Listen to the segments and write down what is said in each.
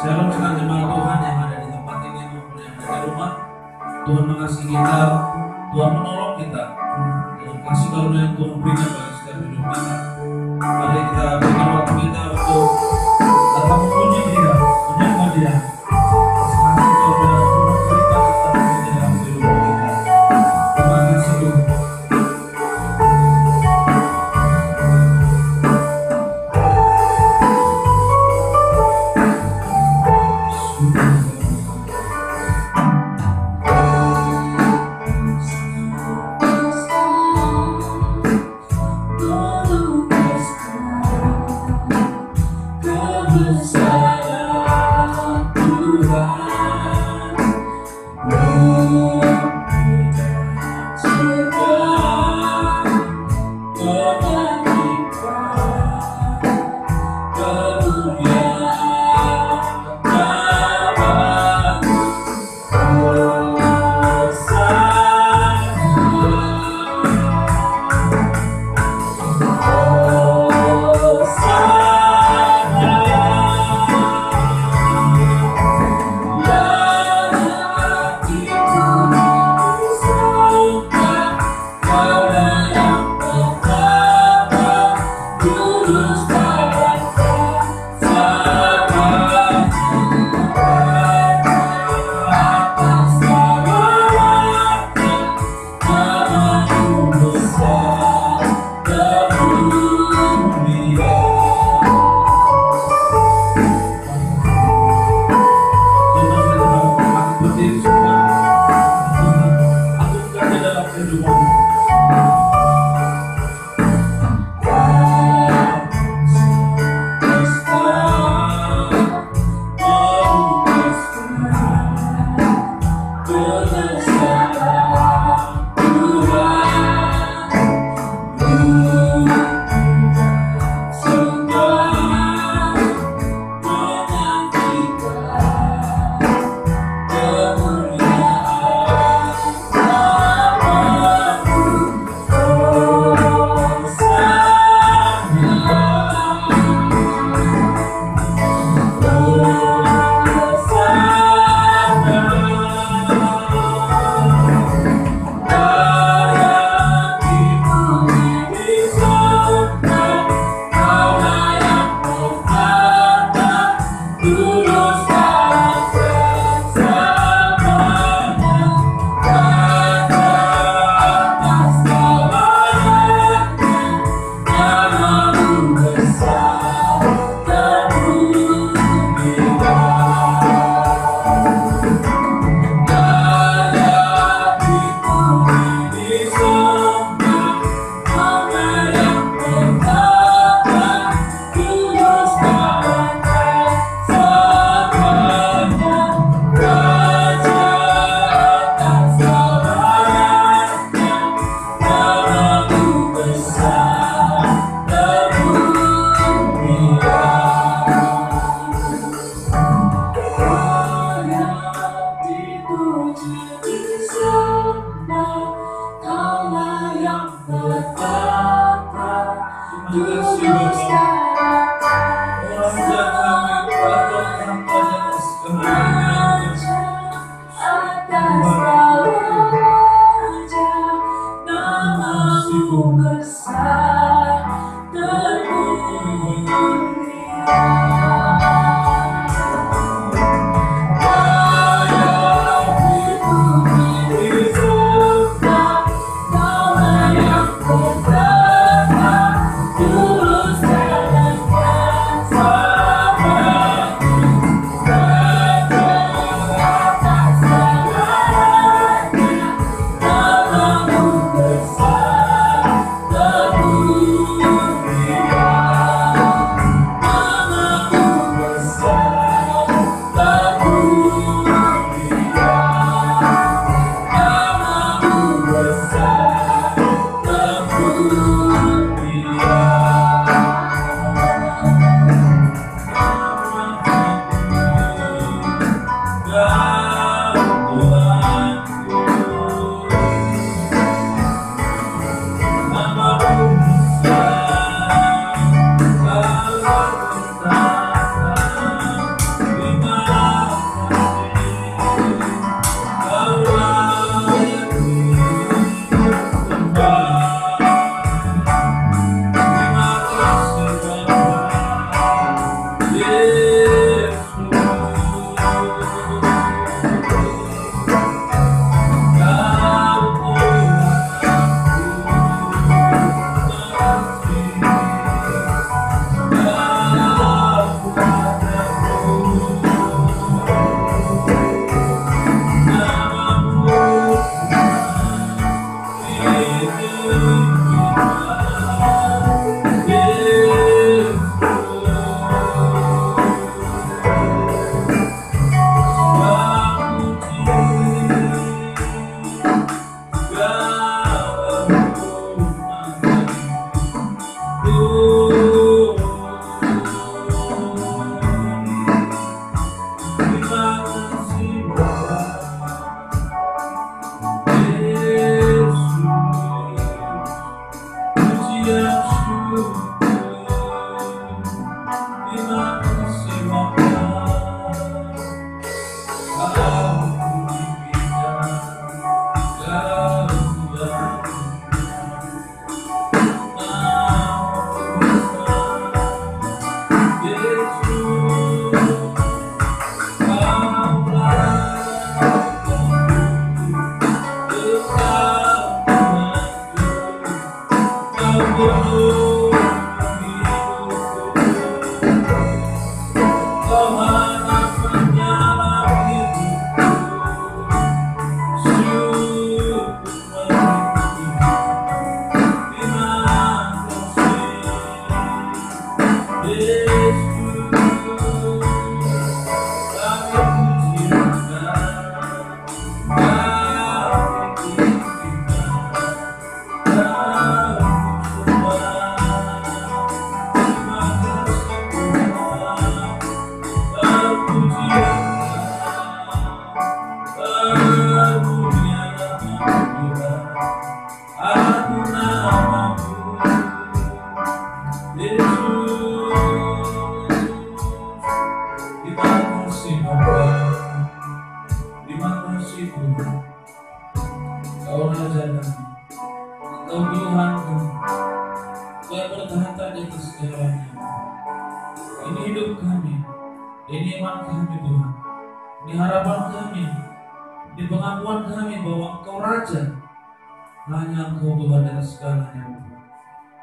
Shalom sekali jemaat Tuhan yang ada di tempat ini maupun yang ada di rumah. Tuhan mengasihi kita, Tuhan menolong kita dengan kasih karunia yang Tuhan berikan bagi setiap hidup kita. Mari kita berikan waktu kita untuk datang memuji Dia, menyembah Dia. Kasih karunia yang Tuhan berikan tetap di dalam kehidupan kita. Terima kasih Tuhan.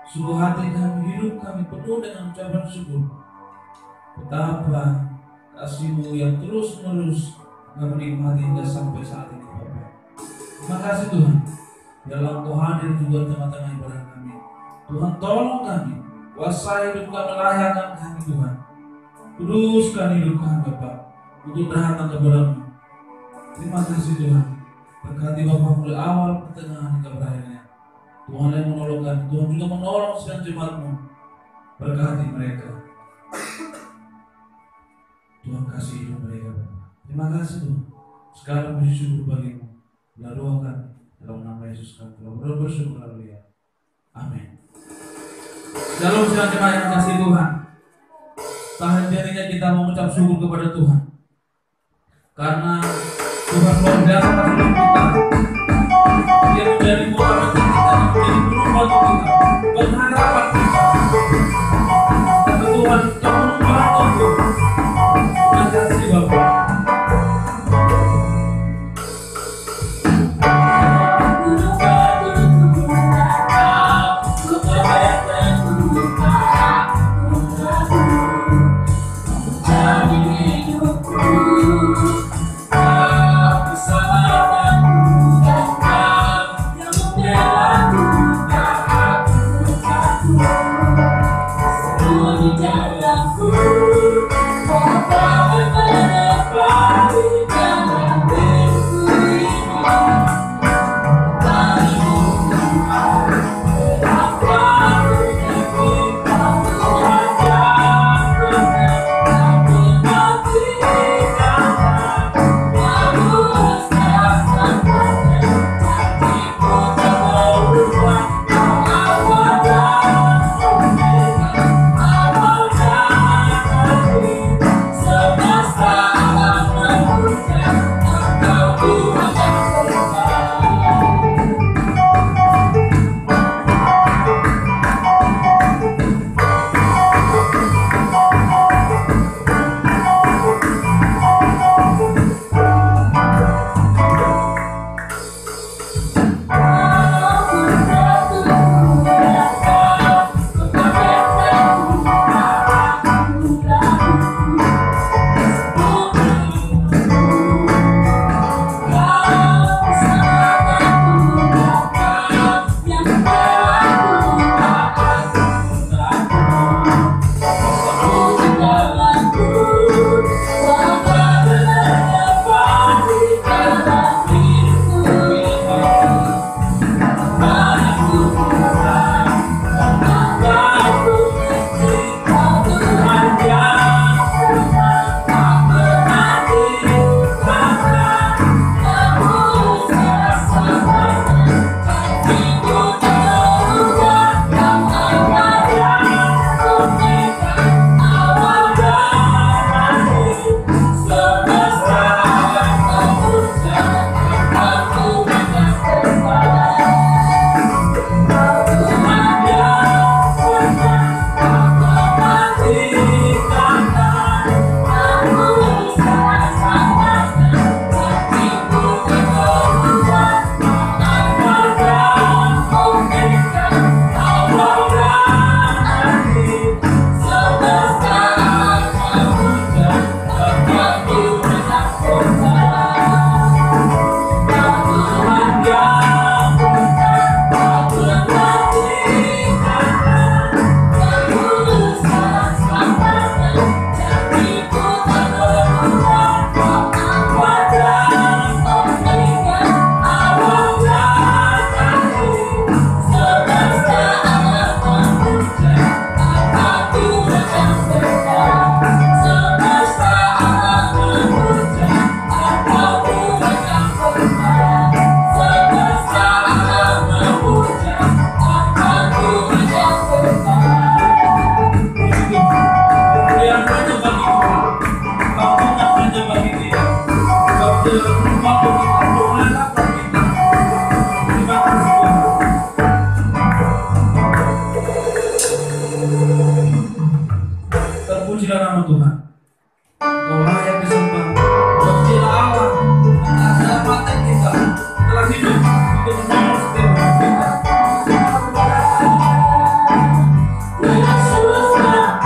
Sungguh hati kami, hidup kami penuh dengan ucapan syukur. Betapa kasih-Mu yang terus-menerus kami nikmati hingga sampai saat ini, Bapa. Terima kasih Tuhan. Dalam Engkau hadir juga tengah-tengah ibadah kami. Tuhan tolong kami, kuasai hidup kami, layakan kami Tuhan. Teruskan hidup kami Bapa, untuk datang kepada-Mu. Terima kasih Tuhan. Berkati Bapa mulai awal, pertengahan hingga berakhirnya. Tuhan yang menolong kami, Tuhan juga menolong sedang jemaat-Mu. Berkati mereka. Tuhan kasih hidup mereka Bapa. Terima kasih Tuhan. Segala puji syukur bagi-Mu. Bila doa kami dalam nama Yesus kami telah bersyukur, haleluya. Amin. Shalom sedang jemaat yang kasih Tuhan. Tak henti-hentinya kita mengucap syukur kepada Tuhan. Karena Tuhan luar biasa kasih kita. Dia menjadi motivasi kita, menjadi penumpang kita, pengharapan kita. Tuhan yang membantu kita. Terima kasih Bapak. Engkau layak disembah. Pujilah Allah atas keselamatan kita, telah hidup untuk menolong setiap hidup kita. Yesus namanya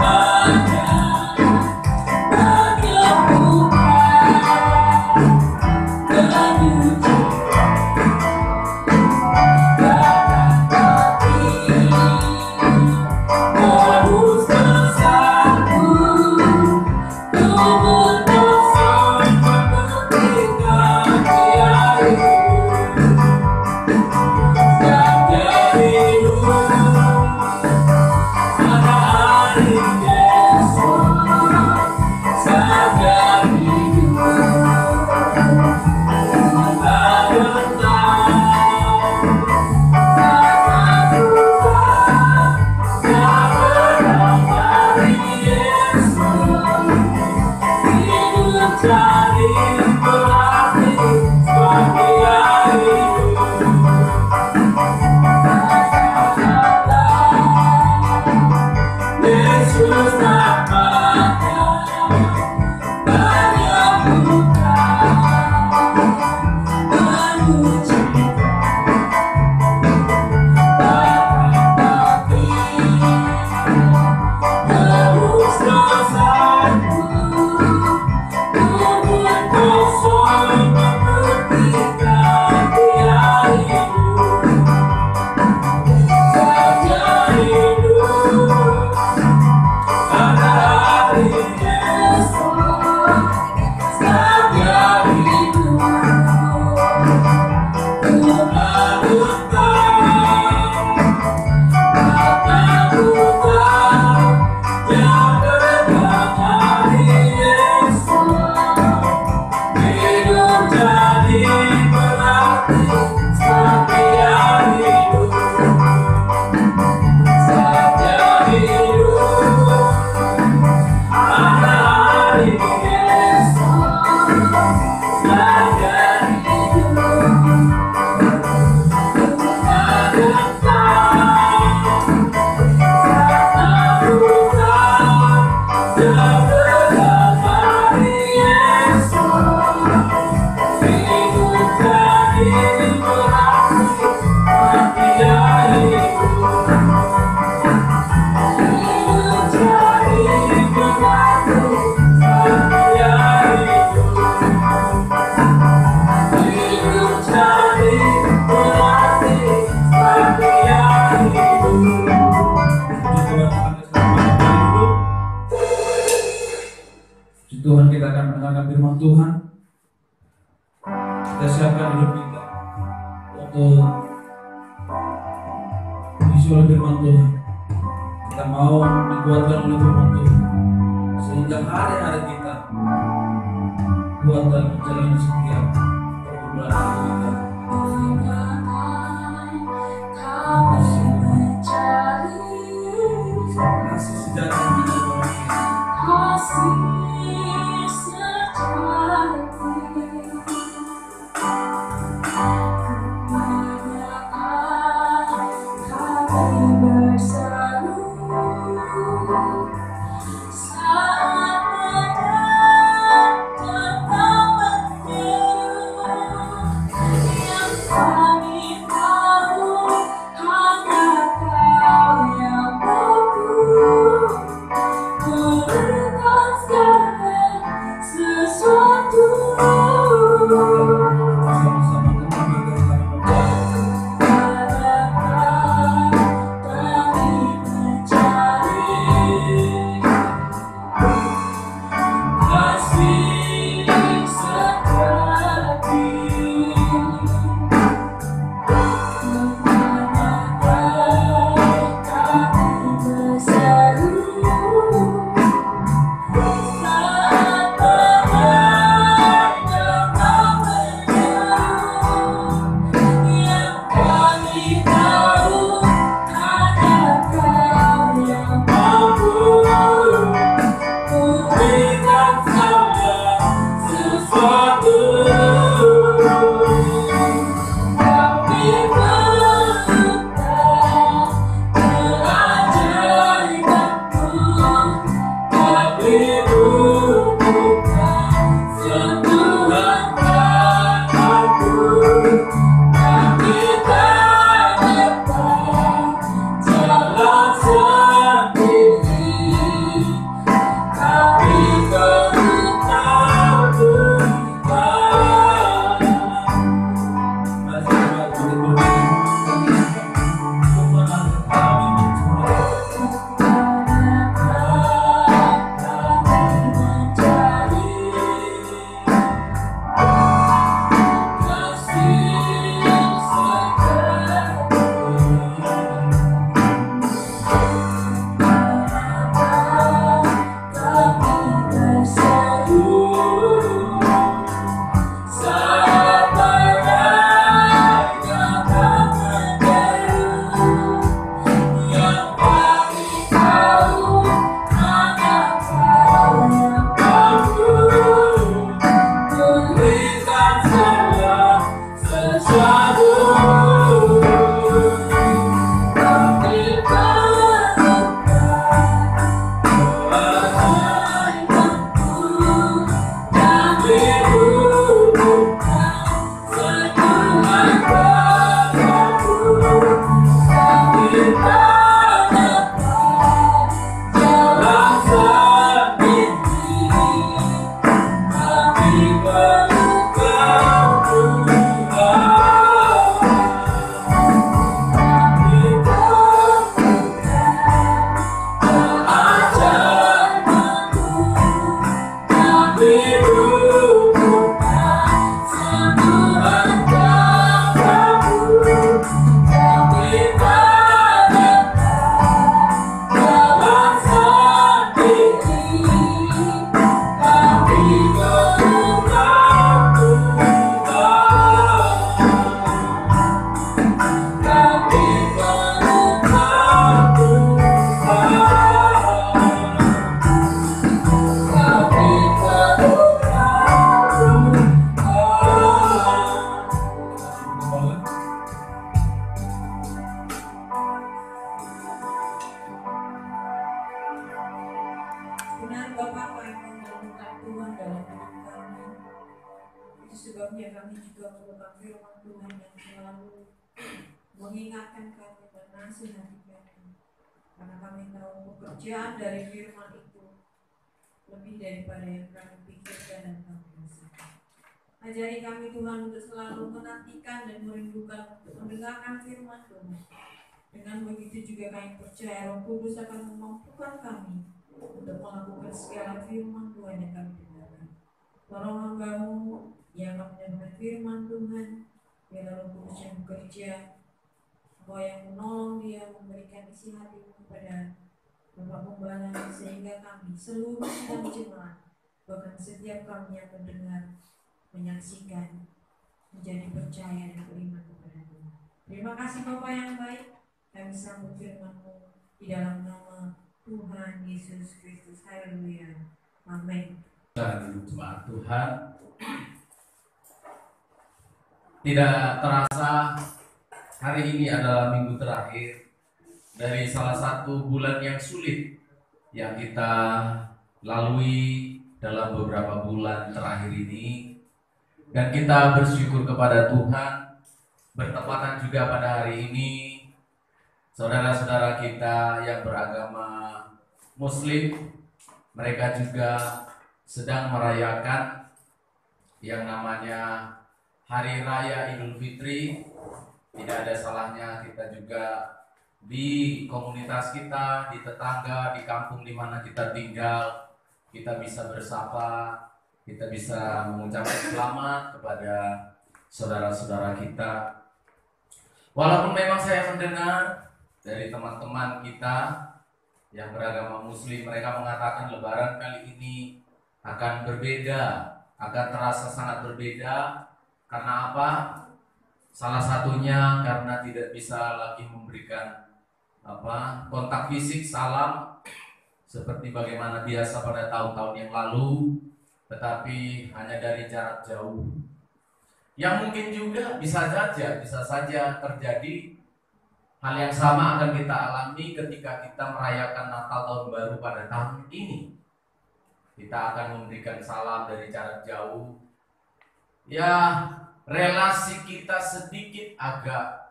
Tuhan, kita akan mendengarkan firman Tuhan. Kita siapkan hidup kita untuk diisi oleh firman Tuhan. Kita mau dikuatkan oleh firman Tuhan sehingga hari-hari kita kuat dalam menjalani setiap pergumulan kita. Kasih sejahtera kita kasih sejati kebanyakan kami bersatu saat datang menyeru yang kami tahu hanya Kau yang mampu berikan segala sesuatu. dalam hidup kami. Itu sebabnya kami juga merupakan firman Tuhan yang selalu mengingatkan kami dan nasihati kami. Karena kami tahu pekerjaan dari firman itu lebih daripada yang kami pikirkan dan kami rasakan. Ajari kami Tuhan untuk selalu menantikan dan merindukan untuk mendengarkan firman Tuhan. Dengan begitu juga kami percaya Roh Kudus akan memampukan kami untuk melakukan segala firman Tuhan yang kami dengarkan. Tolong hamba-Mu yang akan mendengarkan firman Tuhan, biarlah Roh Kudus yang bekerja, Engkau yang menolong dia, memberikan isi hati-Mu kepada Bapak Pembala, sehingga kami seluruh sidang jemaat, bahkan setiap kami yang mendengar, menyaksikan, menjadi percaya dan beriman kepada Tuhan. Terima kasih Bapak yang baik. Kami sambut firman-Mu di dalam nama Tuhan Yesus Kristus. Haleluya. Amin. Dan jemaat Tuhan, tidak terasa hari ini adalah minggu terakhir dari salah satu bulan yang sulit yang kita lalui dalam beberapa bulan terakhir ini, dan kita bersyukur kepada Tuhan. Bertepatan juga pada hari ini saudara-saudara kita yang beragama Muslim, mereka juga sedang merayakan yang namanya Hari Raya Idul Fitri. Tidak ada salahnya kita juga di komunitas kita, di tetangga, di kampung di mana kita tinggal, kita bisa bersapa, kita bisa mengucapkan selamat kepada saudara-saudara kita. Walaupun memang saya mendengar dari teman-teman kita yang beragama Muslim, mereka mengatakan Lebaran kali ini akan berbeda, akan terasa sangat berbeda. Karena apa? Salah satunya karena tidak bisa lagi memberikan kontak fisik, salam seperti bagaimana biasa pada tahun-tahun yang lalu, tetapi hanya dari jarak jauh. Yang mungkin juga bisa saja terjadi hal yang sama akan kita alami ketika kita merayakan Natal tahun baru pada tahun ini. Kita akan memberikan salam dari jarak jauh. Ya, relasi kita sedikit agak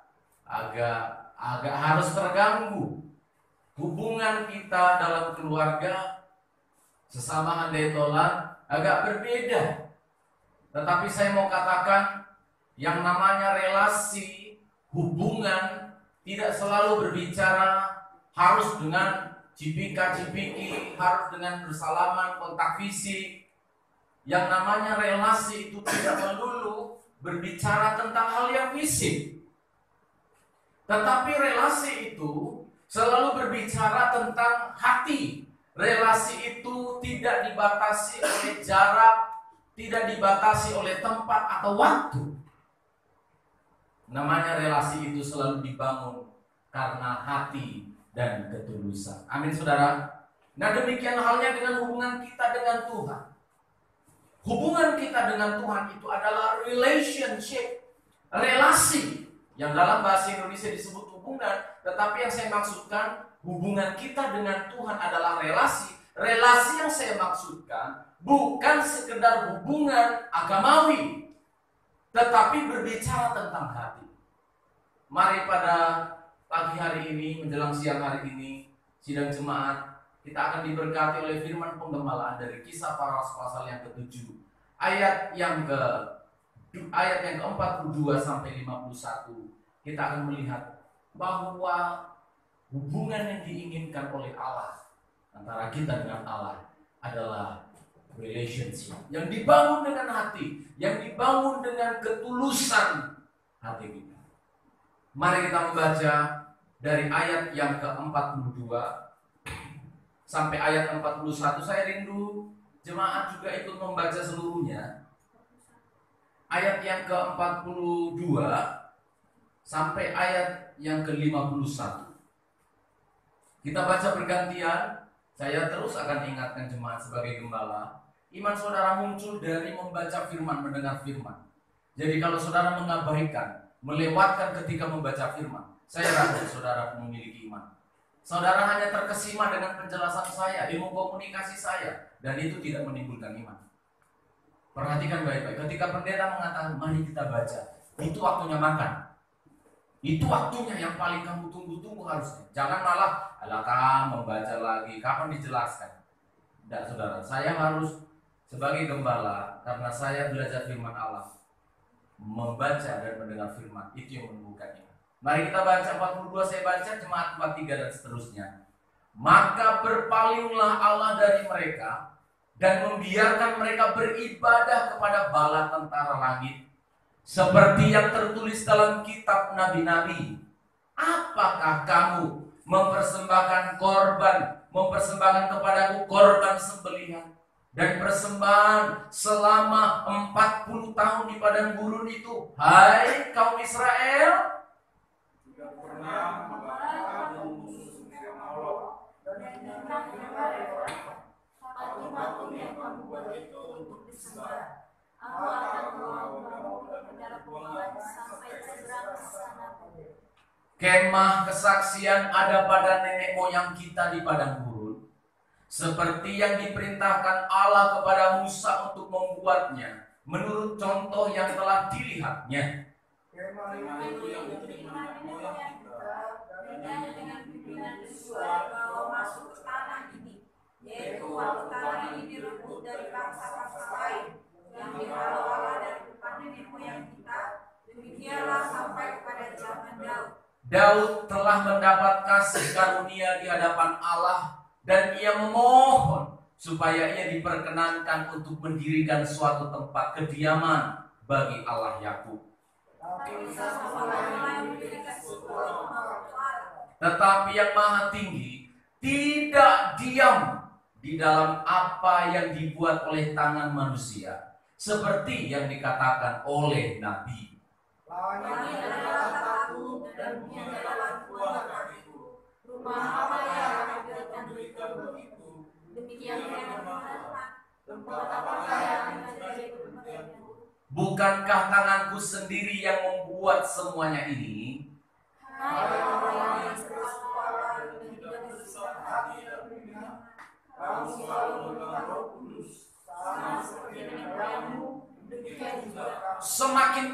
harus terganggu. Hubungan kita dalam keluarga sesama handai tolan agak berbeda. Tetapi saya mau katakan, yang namanya relasi, hubungan tidak selalu berbicara harus dengan cipika-cipiki, harus dengan bersalaman, kontak fisik. Yang namanya relasi itu tidak melulu berbicara tentang hal yang fisik. Tetapi relasi itu selalu berbicara tentang hati. Relasi itu tidak dibatasi oleh jarak, tidak dibatasi oleh tempat atau waktu. Namanya relasi itu selalu dibangun karena hati dan ketulusan. Amin saudara. Nah demikian halnya dengan hubungan kita dengan Tuhan. Hubungan kita dengan Tuhan itu adalah relationship, relasi. Yang dalam bahasa Indonesia disebut hubungan, tetapi yang saya maksudkan hubungan kita dengan Tuhan adalah relasi. Relasi yang saya maksudkan bukan sekedar hubungan agamawi, tetapi berbicara tentang hati. Mari pada pagi hari ini, menjelang siang hari ini, sidang jemaat, kita akan diberkati oleh firman penggembalaan dari Kisah Para Rasul pasal yang ke-7, ayat yang ke-42 sampai 51. Kita akan melihat bahwa hubungan yang diinginkan oleh Allah antara kita dengan Allah adalah relationship yang dibangun dengan hati, yang dibangun dengan ketulusan hati kita. Mari kita membaca dari ayat yang ke-42 sampai ayat 41. Saya rindu jemaat juga ikut membaca seluruhnya. Ayat yang ke-42 sampai ayat yang ke-51. Kita baca bergantian. Saya terus akan ingatkan jemaat sebagai gembala. Iman saudara muncul dari membaca firman, mendengar firman. Jadi kalau saudara mengabaikan, melewatkan ketika membaca firman, saya ragu saudara memiliki iman. Saudara hanya terkesima dengan penjelasan saya, ilmu komunikasi saya, dan itu tidak menimbulkan iman. Perhatikan baik-baik. Ketika pendeta mengatakan mari kita baca, itu waktunya makan. Itu waktunya yang paling kamu tunggu-tunggu harusnya. Jangan malah alakah membaca lagi, kapan dijelaskan. Tidak saudara, saya harus sebagai gembala, karena saya belajar firman Allah, membaca dan mendengar firman, itu yang menemukannya. Mari kita baca 42, saya baca jemaat 43 dan seterusnya. Maka berpalinglah Allah dari mereka dan membiarkan mereka beribadah kepada bala tentara langit, seperti yang tertulis dalam kitab nabi-nabi. Apakah kamu mempersembahkan kepadaku korban sembelihan dan persembahan selama 40 tahun di padang gurun itu, hai kaum Israel? Tidak pernah membakar musuh sendiri Allah. Patung yang kamu buat itu untuk disembah. Aku akan membawa kamu ke dalam buangan sampai seberang ke sana. Kemah kesaksian ada pada nenek moyang kita di padang gurun, seperti yang diperintahkan Allah kepada Musa untuk membuatnya, menurut contoh yang telah dilihatnya. Kemah itu yang diterima moyang kita dan dengan pimpinan Yosua bahwa masuk ke tanah ini, yaitu waktu tanah ini direbut dari bangsa-bangsa lain yang dihalau Allah dari depan nenek moyang kita. Demikianlah sampai kepada zaman Daud. Daud telah mendapat kasih karunia di hadapan Allah, dan ia memohon supaya ia diperkenankan untuk mendirikan suatu tempat kediaman bagi Allah Yakub. Tetapi yang Maha Tinggi tidak diam di dalam apa yang dibuat oleh tangan manusia, seperti yang dikatakan oleh Nabi. langit adalah takut dan bumi adalah buah kakiku. Rumah apa yang akan diberikan begitu? Demikian tempat apakah yang akan menjadi kemudianku? Bukankah tanganku sendiri yang membuat semuanya ini? Hai orang yang keras kepala dan tidak berbesar hati dan pimpinan, kamu selalu memegang Roh Kudus, sama seperti nenek moyangmu. Demikian juga kamu. Semakin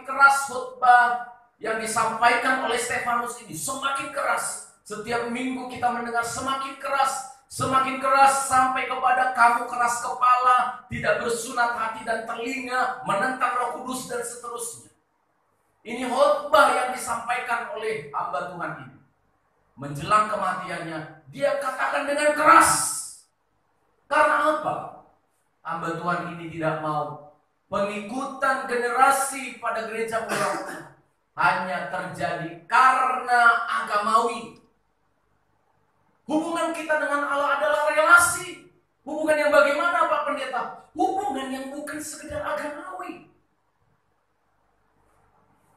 keras khotbah yang disampaikan oleh Stefanus ini, semakin keras. Setiap minggu kita mendengar semakin keras sampai kepada kamu keras kepala, tidak bersunat hati dan telinga, menentang Roh Kudus dan seterusnya. Ini khotbah yang disampaikan oleh hamba Tuhan ini. Menjelang kematiannya, dia katakan dengan keras. Karena apa? Hamba Tuhan ini tidak mau pengikutan generasi pada gereja ulang hanya terjadi karena agamawi. Hubungan kita dengan Allah adalah relasi. Hubungan yang bagaimana Pak Pendeta? Hubungan yang bukan sekedar agamawi.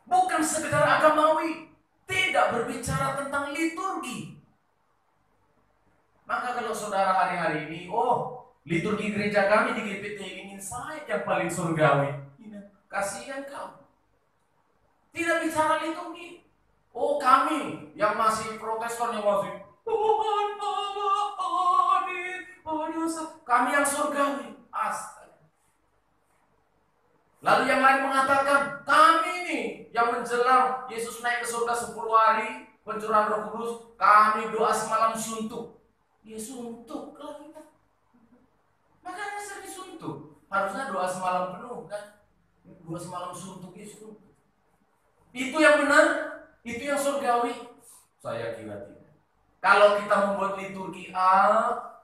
Bukan sekedar agamawi. Tidak berbicara tentang liturgi. Maka kalau saudara hari-hari ini, liturgi gereja kami di GPT ingin saya yang paling surgawi. Kasihan kamu. Tidak bicara liturgi. Kami yang masih Protestan yang masih Tuhan Allah adil pada kami yang surgawi. Astaga. Lalu yang lain mengatakan, kami nih yang menjelang Yesus naik ke surga 10 hari pencurahan Roh Kudus, kami doa semalam suntuk. Ya suntuk lah kita. Makanya sering suntuk. Harusnya doa semalam penuh kan? Doa semalam suntuk ya suntuk. Itu yang benar, itu yang surgawi. Saya kira tidak. Kalau kita membuat liturgi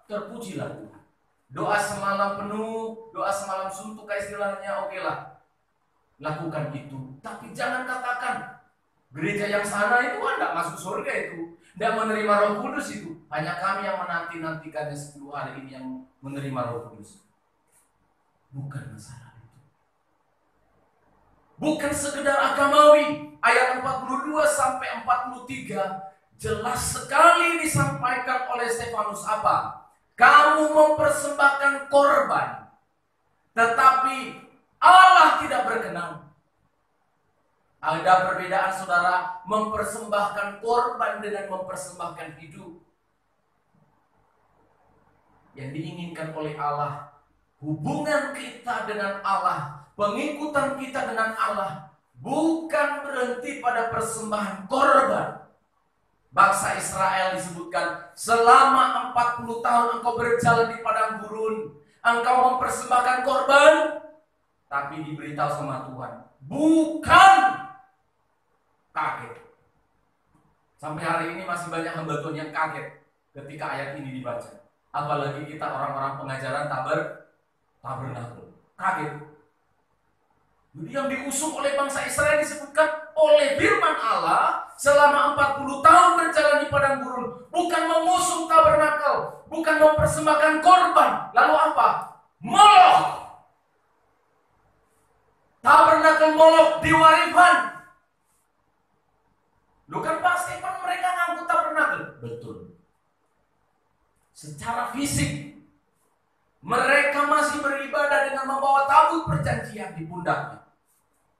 terpujilah Tuhan. Doa semalam penuh, doa semalam suntuk kayak istilahnya, oke lah. Lakukan itu. Tapi jangan katakan gereja yang sana itu tidak masuk surga itu, tidak menerima Roh Kudus itu. Hanya kami yang menanti-nantikannya 10 hari ini yang menerima Roh Kudus. Bukan masalah itu. Bukan sekedar agamawi. Ayat 42 sampai 43 jelas sekali disampaikan oleh Stefanus apa? Kamu mempersembahkan korban, tetapi Allah tidak berkenan. Ada perbedaan saudara, mempersembahkan korban dengan mempersembahkan hidup. Yang diinginkan oleh Allah hubungan kita dengan Allah, pengikutan kita dengan Allah bukan berhenti pada persembahan korban. Bangsa Israel disebutkan, selama 40 tahun engkau berjalan di padang gurun, engkau mempersembahkan korban, tapi diberitahu sama Tuhan, bukan. Kaget. Sampai hari ini masih banyak hamba Tuhan yang kaget ketika ayat ini dibaca. Apalagi kita orang-orang pengajaran tabernakel. Kaget. Jadi yang diusung oleh bangsa Israel disebutkan oleh firman Allah selama 40 tahun berjalan di padang gurun, bukan mengusung tabernakel, bukan mempersembahkan korban. Lalu apa? Moloch. Tabernakel Moloch diwariskan. Loh kan pasti kan mereka ngangkut tabernakel. Betul. Secara fisik mereka masih beribadah dengan membawa tabut perjanjian di pundaknya.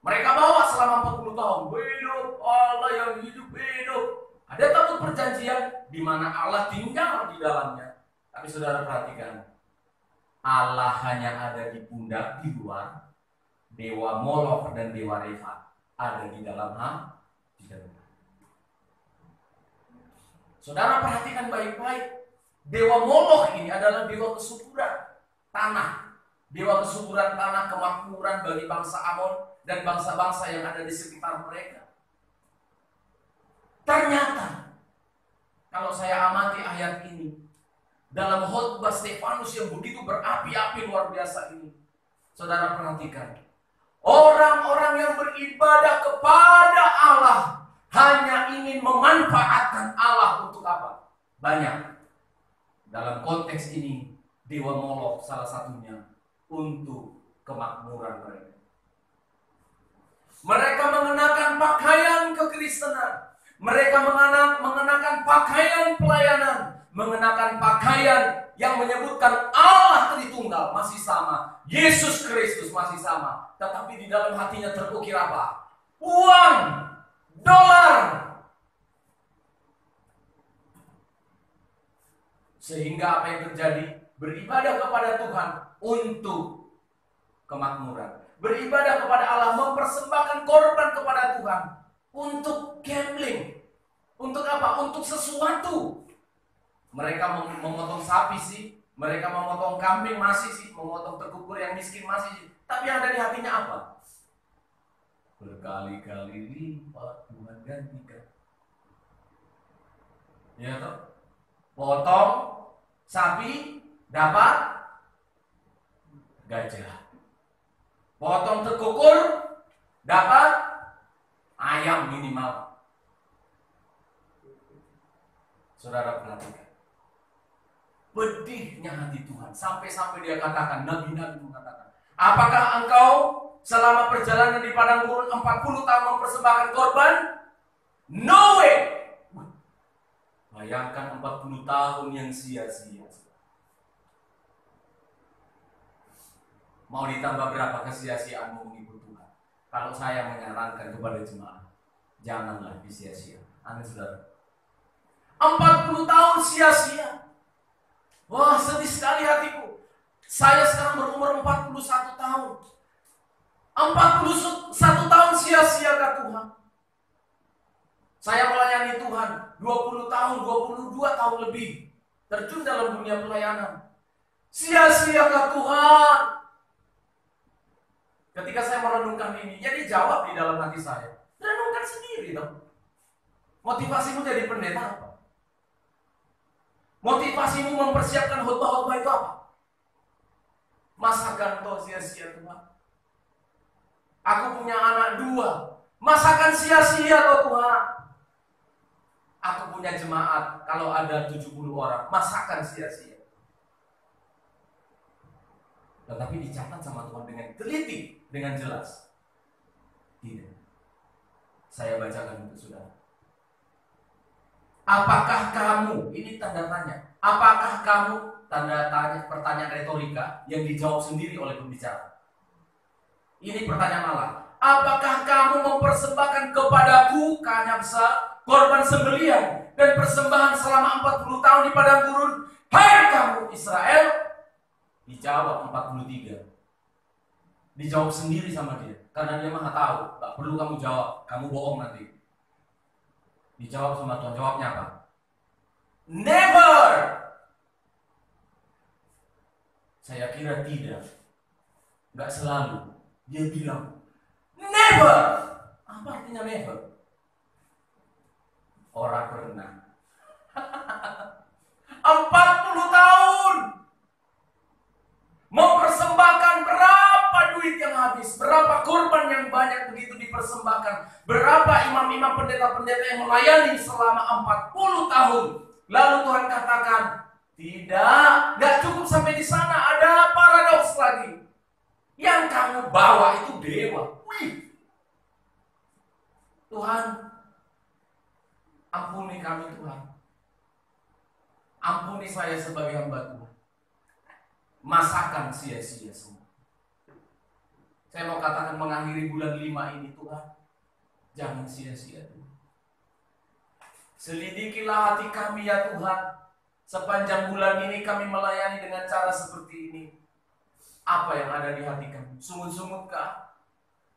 Mereka bawa selama 40 tahun. Hidup Allah yang hidup hidup. Ada tabut perjanjian di mana Allah tinggal di dalamnya. Tapi saudara perhatikan, Allah hanya ada di pundak, di luar. Dewa Moloch dan dewa Refat ada di dalam di dalam. Saudara perhatikan baik-baik. Dewa Moloch ini adalah dewa kesuburan tanah. Dewa kesuburan tanah, kemakmuran bagi bangsa Amon dan bangsa-bangsa yang ada di sekitar mereka. Ternyata, kalau saya amati ayat ini, dalam khotbah Stefanus yang begitu berapi-api luar biasa ini, saudara perhatikan. Orang-orang yang beribadah kepada Allah hanya ingin memanfaatkan Allah untuk apa? Banyak. Dalam konteks ini, dewa Moloch salah satunya untuk kemakmuran mereka. Mereka mengenakan pakaian kekristenan. Mereka mengenakan pakaian pelayanan. Mengenakan pakaian yang menyebutkan Allah Tritunggal masih sama. Yesus Kristus masih sama. Tetapi di dalam hatinya terukir apa? Uang, dolar. Sehingga apa yang terjadi? Beribadah kepada Tuhan untuk kemakmuran. Beribadah kepada Allah, mempersembahkan korban kepada Tuhan untuk gambling. Untuk apa? Untuk sesuatu. Mereka memotong sapi sih, mereka memotong kambing masih sih, memotong terkubur yang miskin masih sih. Tapi yang ada di hatinya apa? Berkali-kali lipat Tuhan gantikan. Ya toh? Potong sapi dapat gajah. Potong terkukur dapat ayam minimal. Saudara perhatikan. Pedihnya hati Tuhan. Sampai-sampai dia katakan, nabi-nabi mengatakan, apakah engkau selama perjalanan di padang gurun 40 tahun mempersembahkan korban? No way. Bayangkan 40 tahun yang sia-sia. Mau ditambah berapa kesia-siaanmu mengikut Tuhan? Kalau saya menyarankan kepada jemaat, janganlah disia-sia. Amin saudara. 40 tahun sia-sia. Wah, sedih sekali hatiku. Saya sekarang berumur 41 tahun. 41 tahun sia-sia Tuhan. Saya melayani Tuhan 20 tahun, 22 tahun lebih. Terjun dalam dunia pelayanan. Sia-sia Tuhan. Ketika saya merenungkan ini, jadi jawab di dalam hati saya. Renungkan sendiri dong. Motivasimu jadi pendeta apa? Motivasimu mempersiapkan khotbah-khotbah itu apa? Masakan toh sia-sia Tuhan. Aku punya anak 2. Masakan sia-sia toh Tuhan. Aku punya jemaat, kalau ada 70 orang, masakan sia-sia. Tetapi dicatat sama Tuhan dengan teliti, dengan jelas. Tidak. Saya bacakan untuk saudara. Apakah kamu, ini tanda tanya, apakah kamu, tanda tanya, pertanyaan retorika yang dijawab sendiri oleh pembicara. Ini pertanyaan Allah. Apakah kamu mempersembahkan kepadaku, Kanya besar, korban sembelihan dan persembahan selama 40 tahun di padang gurun? Hai kamu Israel. Dijawab 43. Dijawab sendiri sama dia. Karena dia maha tahu. Gak perlu kamu jawab. Kamu bohong nanti. Dijawab sama Tuhan. Jawabnya apa? Never. Saya kira tidak. Gak selalu. Dia bilang never. Apa artinya never? Orang pernah. 40 tahun mempersembahkan berapa duit yang habis, berapa korban yang banyak begitu dipersembahkan, berapa imam-imam pendeta-pendeta yang melayani selama 40 tahun. Lalu Tuhan katakan, tidak, gak cukup sampai di sana, ada paradoks lagi. Yang kamu bawa itu dewa. Wih. Tuhan, ampuni kami Tuhan. Ampuni saya sebagai hamba Tuhan. Masakan sia-sia semua. Saya mau katakan mengakhiri bulan 5 ini Tuhan, jangan sia-sia Tuhan. Selidikilah hati kami ya Tuhan. Sepanjang bulan ini kami melayani dengan cara seperti ini. Apa yang ada di hati kami? Sungut-sungutkah?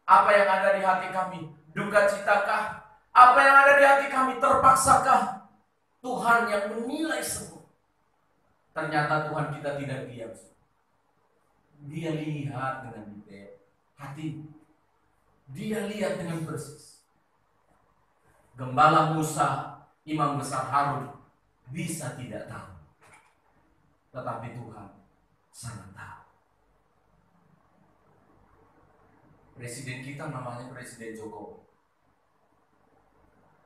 Apa yang ada di hati kami? Duka citakah? Apa yang ada di hati kami? Terpaksakah? Tuhan yang menilai semua. Ternyata Tuhan kita tidak diam. Dia lihat dengan detail hati. Dia lihat dengan persis. Gembala Musa, imam besar Harun bisa tidak tahu. Tetapi Tuhan sangat tahu. Presiden kita namanya Presiden Jokowi.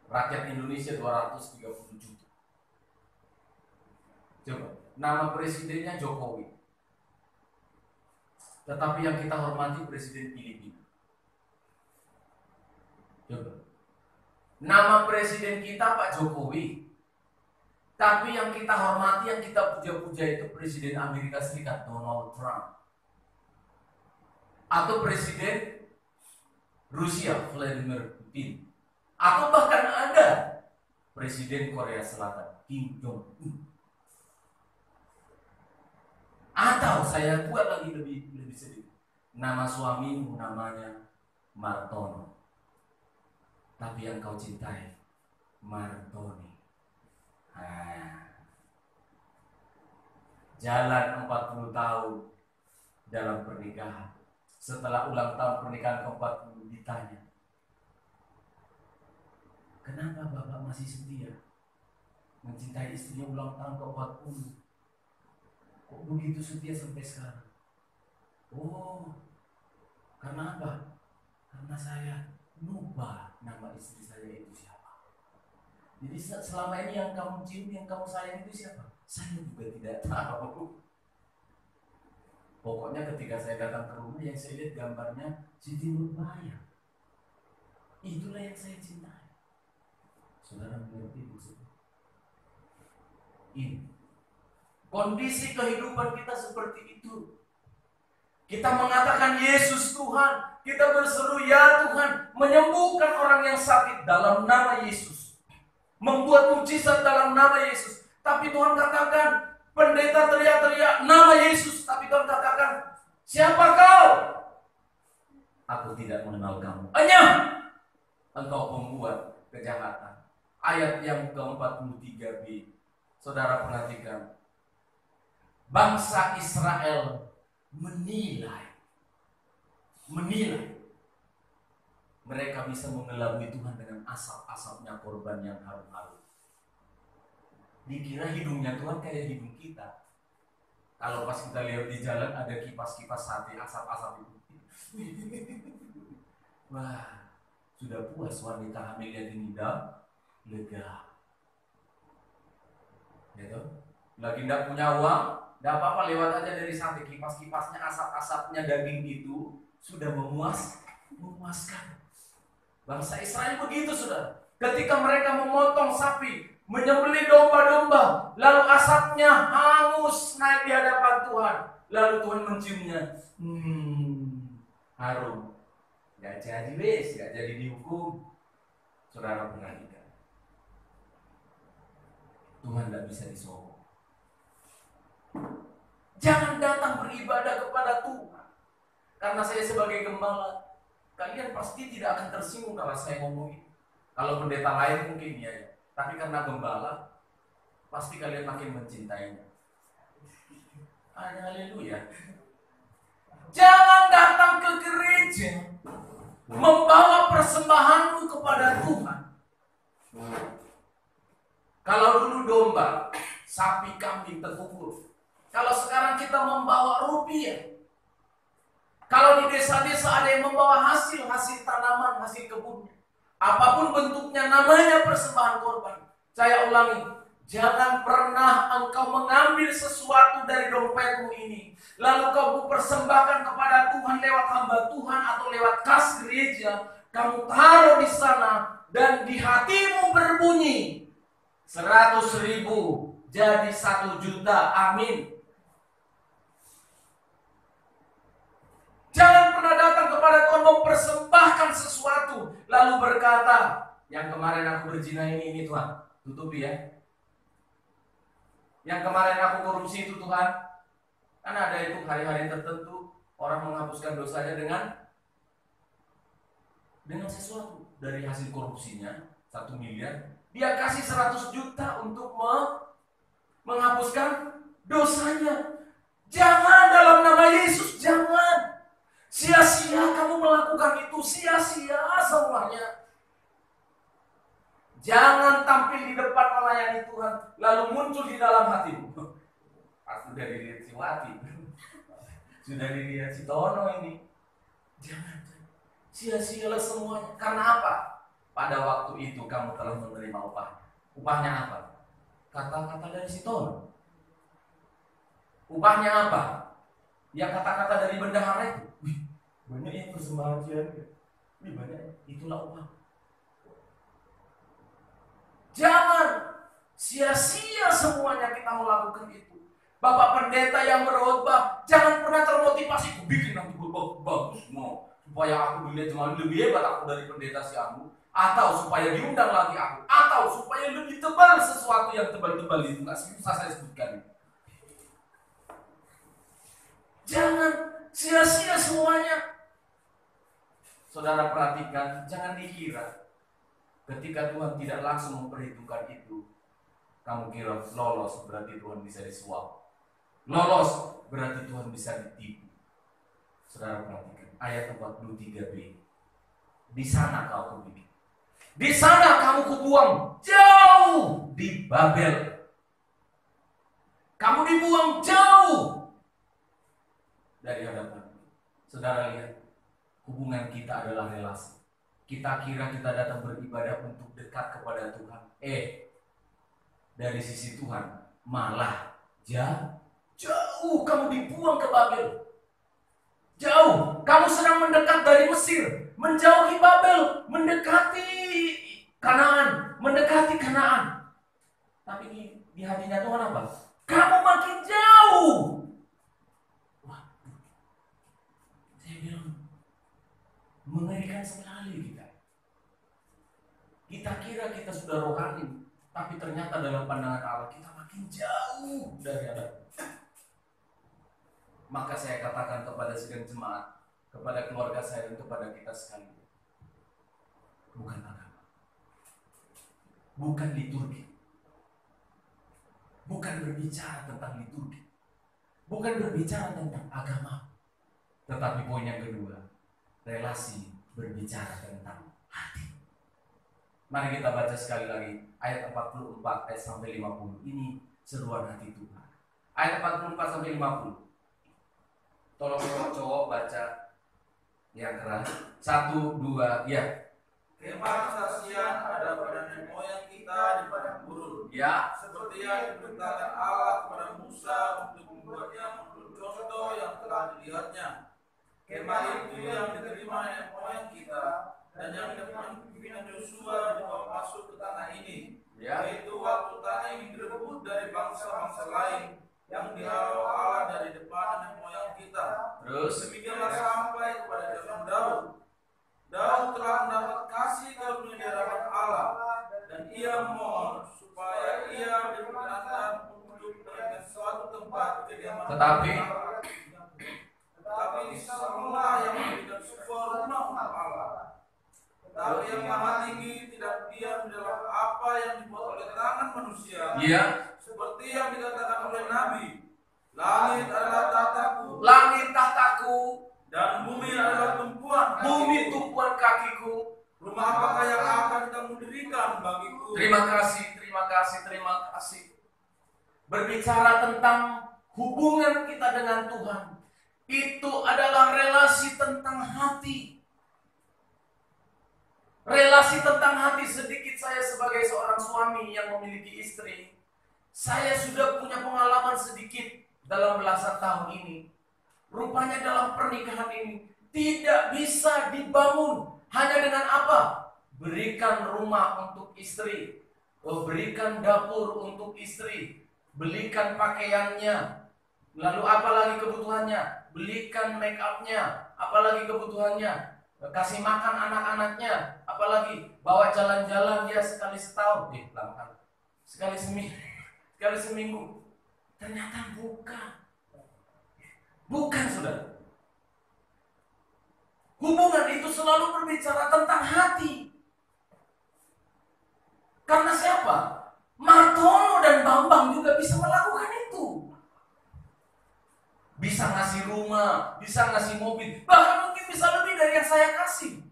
Rakyat Indonesia 230 juta. Coba, nama presidennya Jokowi. Tetapi yang kita hormati Presiden Filipina. Coba. Nama presiden kita Pak Jokowi. Tapi yang kita hormati, yang kita puja-puja itu Presiden Amerika Serikat Donald Trump. Atau Presiden Rusia Vladimir Putin. Atau bahkan ada Presiden Korea Selatan Kim Jong-un. Atau saya buat lagi lebih sedikit. Nama suamimu namanya Martono. Tapi yang kau cintai Martoni. Jalan 40 tahun dalam pernikahan. Setelah ulang tahun pernikahan ke-40 ditanya, kenapa Bapak masih setia mencintai istrinya ulang tahun ke-40? Kok begitu setia sampai sekarang? Oh, karena apa? Karena saya lupa nama istri saya itu siapa. Jadi selama ini yang kamu cium, yang kamu sayang itu siapa? Saya juga tidak tahu. Pokoknya ketika saya datang ke rumah, yang saya lihat gambarnya Siti Nurbaya. Itulah yang saya cintai. Saudara mengerti maksudnya? Ini kondisi kehidupan kita seperti itu. Kita mengatakan Yesus Tuhan. Kita berseru ya Tuhan, menyembuhkan orang yang sakit dalam nama Yesus, membuat mujizat dalam nama Yesus. Tapi Tuhan katakan, pendeta teriak-teriak nama Yesus, tapi Tuhan katakan, siapa kau? Aku tidak mengenal kamu. Hanya engkau pembuat kejahatan. Ayat yang ke-43b. Saudara perhatikan. Bangsa Israel menilai mereka bisa mengelabui Tuhan dengan asap-asapnya korban yang harum-harum. Dikira hidungnya Tuhan kayak hidung kita. Kalau pas kita lihat di jalan ada kipas-kipas sate, asap-asap itu. Wah, sudah puas wanita hamil yang tidak lega. Gitu. Lagi tidak punya uang, tidak apa-apa, lewat aja dari sate. Kipas-kipasnya, asap-asapnya daging itu sudah memuaskan. Bangsa Israel begitu, saudara. Ketika mereka memotong sapi, menyembelih domba-domba, lalu asapnya hangus naik di hadapan Tuhan. Lalu Tuhan menciumnya. Harum. Gak jadi wes, gak jadi dihukum. Saudara perhatikan. Tuhan tidak bisa disogok. Jangan datang beribadah kepada Tuhan. Karena saya sebagai gembala, kalian pasti tidak akan tersinggung kalau saya ngomongin. Kalau pendeta lain mungkin ya. Tapi karena gembala, pasti kalian makin mencintainya. Haleluya. Jangan datang ke gereja membawa persembahanmu kepada Tuhan. Kalau dulu domba, sapi, kambing terkumpul. Kalau sekarang kita membawa rupiah. Kalau di desa-desa ada yang membawa hasil tanaman, hasil kebunnya. Apapun bentuknya, namanya persembahan korban. Saya ulangi, jangan pernah engkau mengambil sesuatu dari dompetmu ini, lalu kau persembahkan kepada Tuhan lewat hamba Tuhan atau lewat kas gereja. Kamu taruh di sana dan di hatimu berbunyi 100.000 jadi 1 juta. Amin. Jangan pernah datang kepada Tuhan mempersembahkan sesuatu lalu berkata, yang kemarin aku berzina ini Tuhan, tutupi ya. Yang kemarin aku korupsi itu Tuhan. Kan ada itu hari-hari tertentu orang menghapuskan dosanya dengan sesuatu. Dari hasil korupsinya 1 miliar, dia kasih 100 juta untuk menghapuskan dosanya. Jangan, dalam nama Yesus, jangan. Sia-sia kamu melakukan itu, sia-sia semuanya. Jangan tampil di depan melayani Tuhan lalu muncul di dalam hatimu. Sudah dilihat si Wati, sudah dilihat si Tono ini. Jangan, sia-sialah semuanya. Karena apa? Pada waktu itu kamu telah menerima upah. Upahnya apa? Kata-kata dari si Tono. Upahnya apa? Ya kata-kata dari bendahara itu. Wih, banyak yang persembahan siaga. Wih, banyak. Itulah upah. Jangan sia-sia semuanya kita melakukan itu. Bapak pendeta yang berkhotbah, jangan pernah termotivasi. Aku bikin nanti bagus mau supaya aku dilihat cuma lebih hebat aku dari pendeta si Ambu, atau supaya diundang lagi aku, atau supaya lebih tebal sesuatu yang tebal-tebal itu. Nggak susah saya sebutkan. Jangan sia-sia semuanya. Saudara perhatikan, jangan dikira ketika Tuhan tidak langsung memperhitungkan itu, kamu kira lolos berarti Tuhan bisa disuap. Lolos berarti Tuhan bisa ditipu. Saudara perhatikan ayat 43b. Di sana kau kubikin, di sana kamu kubuang jauh di Babel. Kamu dibuang jauh dari hadapan. Saudara lihat, hubungan kita adalah relasi. Kita kira kita datang beribadah untuk dekat kepada Tuhan. Dari sisi Tuhan malah jauh kamu dibuang ke Babel. Jauh, kamu sedang mendekat dari Mesir, menjauhi Babel, mendekati Kanaan. Tapi di hatinya Tuhan apa? Kamu makin jauh. Wah, saya bilang mengerikan sekali kita. Kita kira kita sudah rohani, tapi ternyata dalam pandangan Allah kita makin jauh dari Allah. Maka saya katakan kepada sidang jemaat, kepada keluarga saya dan kepada kita sekalian, bukan agama, bukan liturgi, bukan berbicara tentang liturgi, bukan berbicara tentang agama, tetapi poin yang kedua, relasi berbicara tentang hati. Mari kita baca sekali lagi ayat 44 ayat sampai 50. Ini seruan hati Tuhan. Ayat 44 sampai 50. Tolong cowok baca yang keras. 1, 2, ya. Kemah kesaksian ada pada nenek moyang kita di padang gurun. Ya. Seperti yang diperintahkan Allah kepada Musa untuk membuatnya menurut contoh yang telah dilihatnya. Kemah itu yang diterima nenek moyang kita dan yang dilakukan pimpinan Yosua dibawa masuk ke tanah ini. Ya. Yaitu waktu tanah ini direbut dari bangsa-bangsa lain yang dihalau Allah dari depan nenek moyang kita. Terus Demikianlah sampai kepada zaman Daud. Daud telah mendapat kasih karunia di hadapan Allah dan ia memohon supaya ia diperkenankan untuk menjadi suatu tempat kediaman. Tetapi semua yang memberikan sebuah rumah untuk Allah. Tetapi yang Maha Tinggi tidak diam di dalam apa yang dibuat oleh tangan manusia. ya, Seperti yang dikatakan oleh Nabi, langit adalah tahtaku langit tahtaku, dan bumi adalah tumpuan bumi kakiku. tumpuan kakiku. Rumah apakah yang akan kamu dirikan bagiku? Terima kasih, terima kasih, terima kasih. Berbicara tentang hubungan kita dengan Tuhan, itu adalah relasi tentang hati. Relasi tentang hati. Sedikit saya sebagai seorang suami yang memiliki istri, saya sudah punya pengalaman sedikit dalam belasan tahun ini. Rupanya dalam pernikahan ini tidak bisa dibangun hanya dengan apa? Berikan rumah untuk istri, berikan dapur untuk istri, belikan pakaiannya, lalu apa lagi kebutuhannya? Belikan make upnya, apalagi kebutuhannya? Kasih makan anak-anaknya, apalagi bawa jalan-jalan dia sekali setahun, sekali seminggu. Ternyata bukan saudara. Hubungan itu selalu berbicara tentang hati. Karena siapa? Martono dan Bambang juga bisa melakukan itu. Bisa ngasih rumah, bisa ngasih mobil, bahkan mungkin bisa lebih dari yang saya kasih.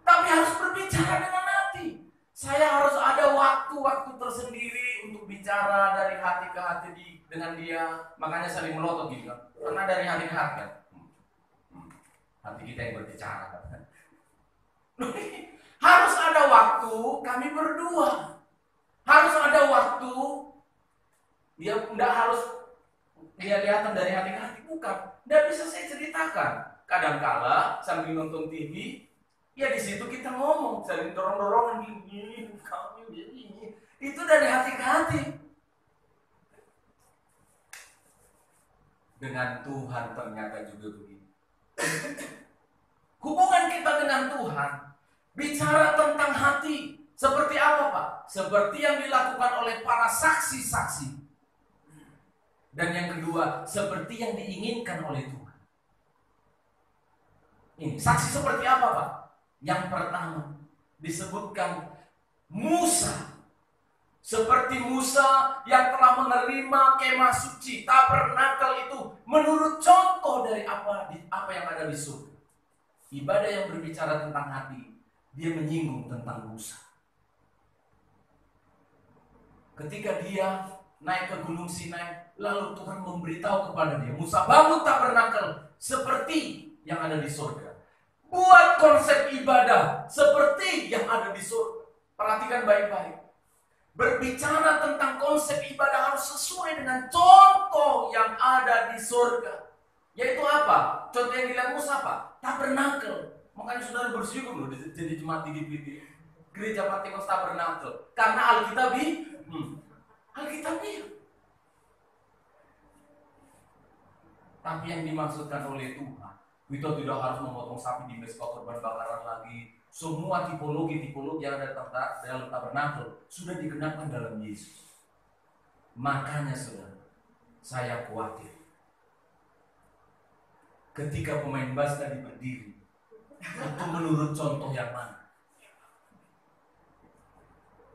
Tapi harus berbicara dengan hati. Saya harus ada waktu-waktu tersendiri untuk bicara dari hati ke hati dengan dia. Makanya saling melotot gitu kan. Karena dari hati ke hati kan. Hati kita yang berbicara kan. Harus ada waktu kami berdua. Harus ada waktu. Dia tidak harus dia kelihatan dari hati ke hati, bukan. Tidak bisa saya ceritakan. Kadangkala sambil nonton TV, ya di situ kita ngomong, saling dorong-dorongan gini, kamu ini. Itu dari hati ke hati. Dengan Tuhan ternyata juga begitu. Hubungan kita dengan Tuhan bicara tentang hati. Seperti apa, Pak? Seperti yang dilakukan oleh para saksi-saksi. Dan yang kedua, seperti yang diinginkan oleh Tuhan. Ini saksi seperti apa, Pak? Yang pertama disebutkan Musa. Seperti Musa yang telah menerima kemah suci, tabernakel itu menurut contoh dari apa yang ada di surga. Ibadah yang berbicara tentang hati, dia menyinggung tentang Musa. Ketika dia naik ke Gunung Sinai, lalu Tuhan memberitahu kepada dia, Musa, bangun tabernakel seperti yang ada di surga. Buat konsep ibadah seperti yang ada di surga. Perhatikan baik-baik. Berbicara tentang konsep ibadah harus sesuai dengan contoh yang ada di surga. Yaitu apa? Contoh yang dilihat Musa apa? Tabernakel. Makanya saudara bersyukur loh jadi jemaat di gereja Pentekost Tabernakel. Karena Alkitabi. Tapi yang dimaksudkan oleh Tuhan, kita tidak harus memotong sapi di mezbah korban bakaran lagi. Semua tipologi yang ada dalam tabernakel sudah dikenakan dalam Yesus. Makanya saudara, saya khawatir ketika pemain bass tadi berdiri, itu menurut contoh yang mana?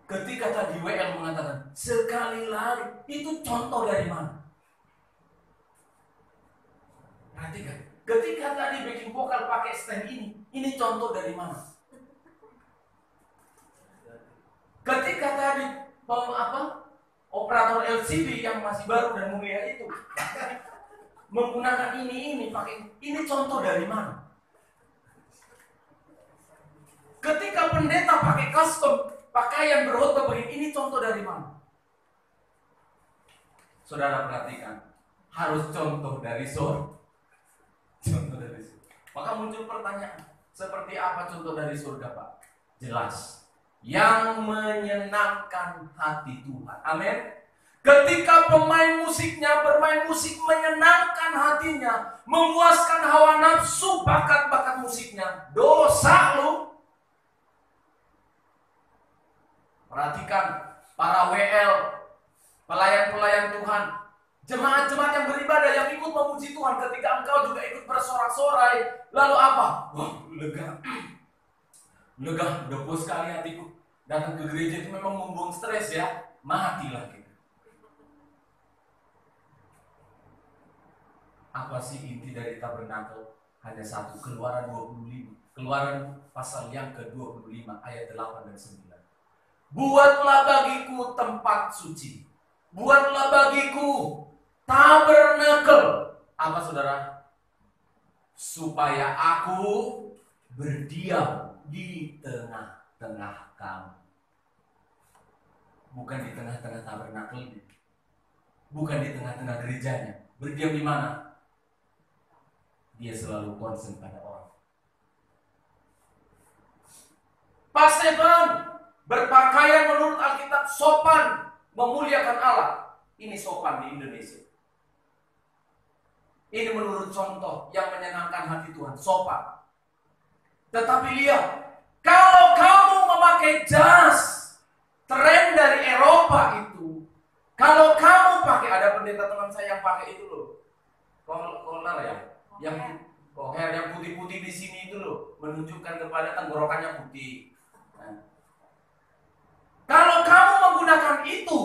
Ketika tadi WL mengatakan sekali lagi, itu contoh dari mana? Perhatikan, ketika tadi backing vokal pakai stand ini contoh dari mana? Ketika tadi operator LCD yang masih baru dan mulia itu menggunakan ini pakai ini contoh dari mana? Ketika pendeta pakai custom pakaian berkhotbah begini, ini contoh dari mana? Saudara perhatikan, harus contoh dari surga. Contoh dari surga. Maka muncul pertanyaan, seperti apa contoh dari surga, Pak? Jelas. Yang menyenangkan hati Tuhan. Amin. Ketika pemain musiknya bermain musik menyenangkan hatinya, memuaskan hawa nafsu bakat-bakat musiknya, dosa lu. Perhatikan para WL pelayan-pelayan Tuhan, jemaat-jemaat yang beribadah yang ikut memuji Tuhan, ketika engkau juga ikut bersorak-sorai, lalu apa? Wah, lega. Lega, udah puas sekali hatiku. Datang ke gereja itu memang membuang stres ya. Matilah kita. Apa sih inti dari tabernakel? Hanya satu, Keluaran 25. Keluaran pasal yang ke-25 ayat 8 dan 9. Buatlah bagiku tempat suci. Buatlah bagiku tabernakel. Apa saudara? Supaya aku berdiam di tengah-tengah kamu. Bukan di tengah-tengah tabernakelnya. Bukan di tengah-tengah gerejanya. Berdiam di mana? Dia selalu konsen pada orang. Pak Stefan berpakaian menurut Alkitab sopan, memuliakan Allah. Ini sopan di Indonesia. Ini menurut contoh yang menyenangkan hati Tuhan, sopan. Tetapi lihat, kalau kamu memakai jas tren dari Eropa itu, kalau kamu pakai, ada pendeta teman saya yang pakai itu loh, kolar ya, yang koher yang putih-putih di sini itu loh, menunjukkan kepada tenggorokannya putih. Nah, kalau kamu menggunakan itu,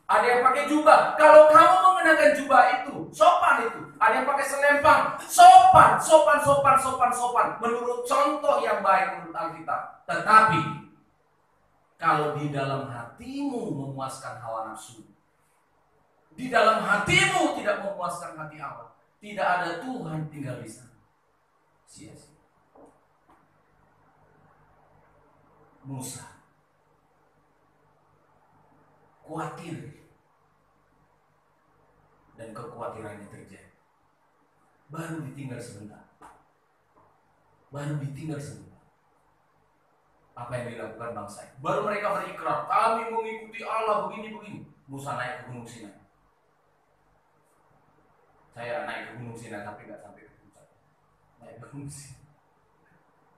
ada yang pakai jubah. Kalau kamu menggunakan jubah itu, sopan itu. Ada yang pakai selempang, sopan. Menurut contoh yang baik menurut Alkitab. Tetapi kalau di dalam hatimu memuaskan hawa nafsu, di dalam hatimu tidak memuaskan hati Allah, tidak ada Tuhan tinggal di sana. Sia-sia. Musa khawatir dan kekhawatirannya terjadi. Baru ditinggal sebentar. Apa yang dilakukan bangsa itu? Baru mereka berikrar, kami mengikuti Allah begini. Musa naik ke Gunung Sinai. Saya naik ke Gunung Sinai tapi nggak sampai ke puncak. Naik ke Gunung Sinai.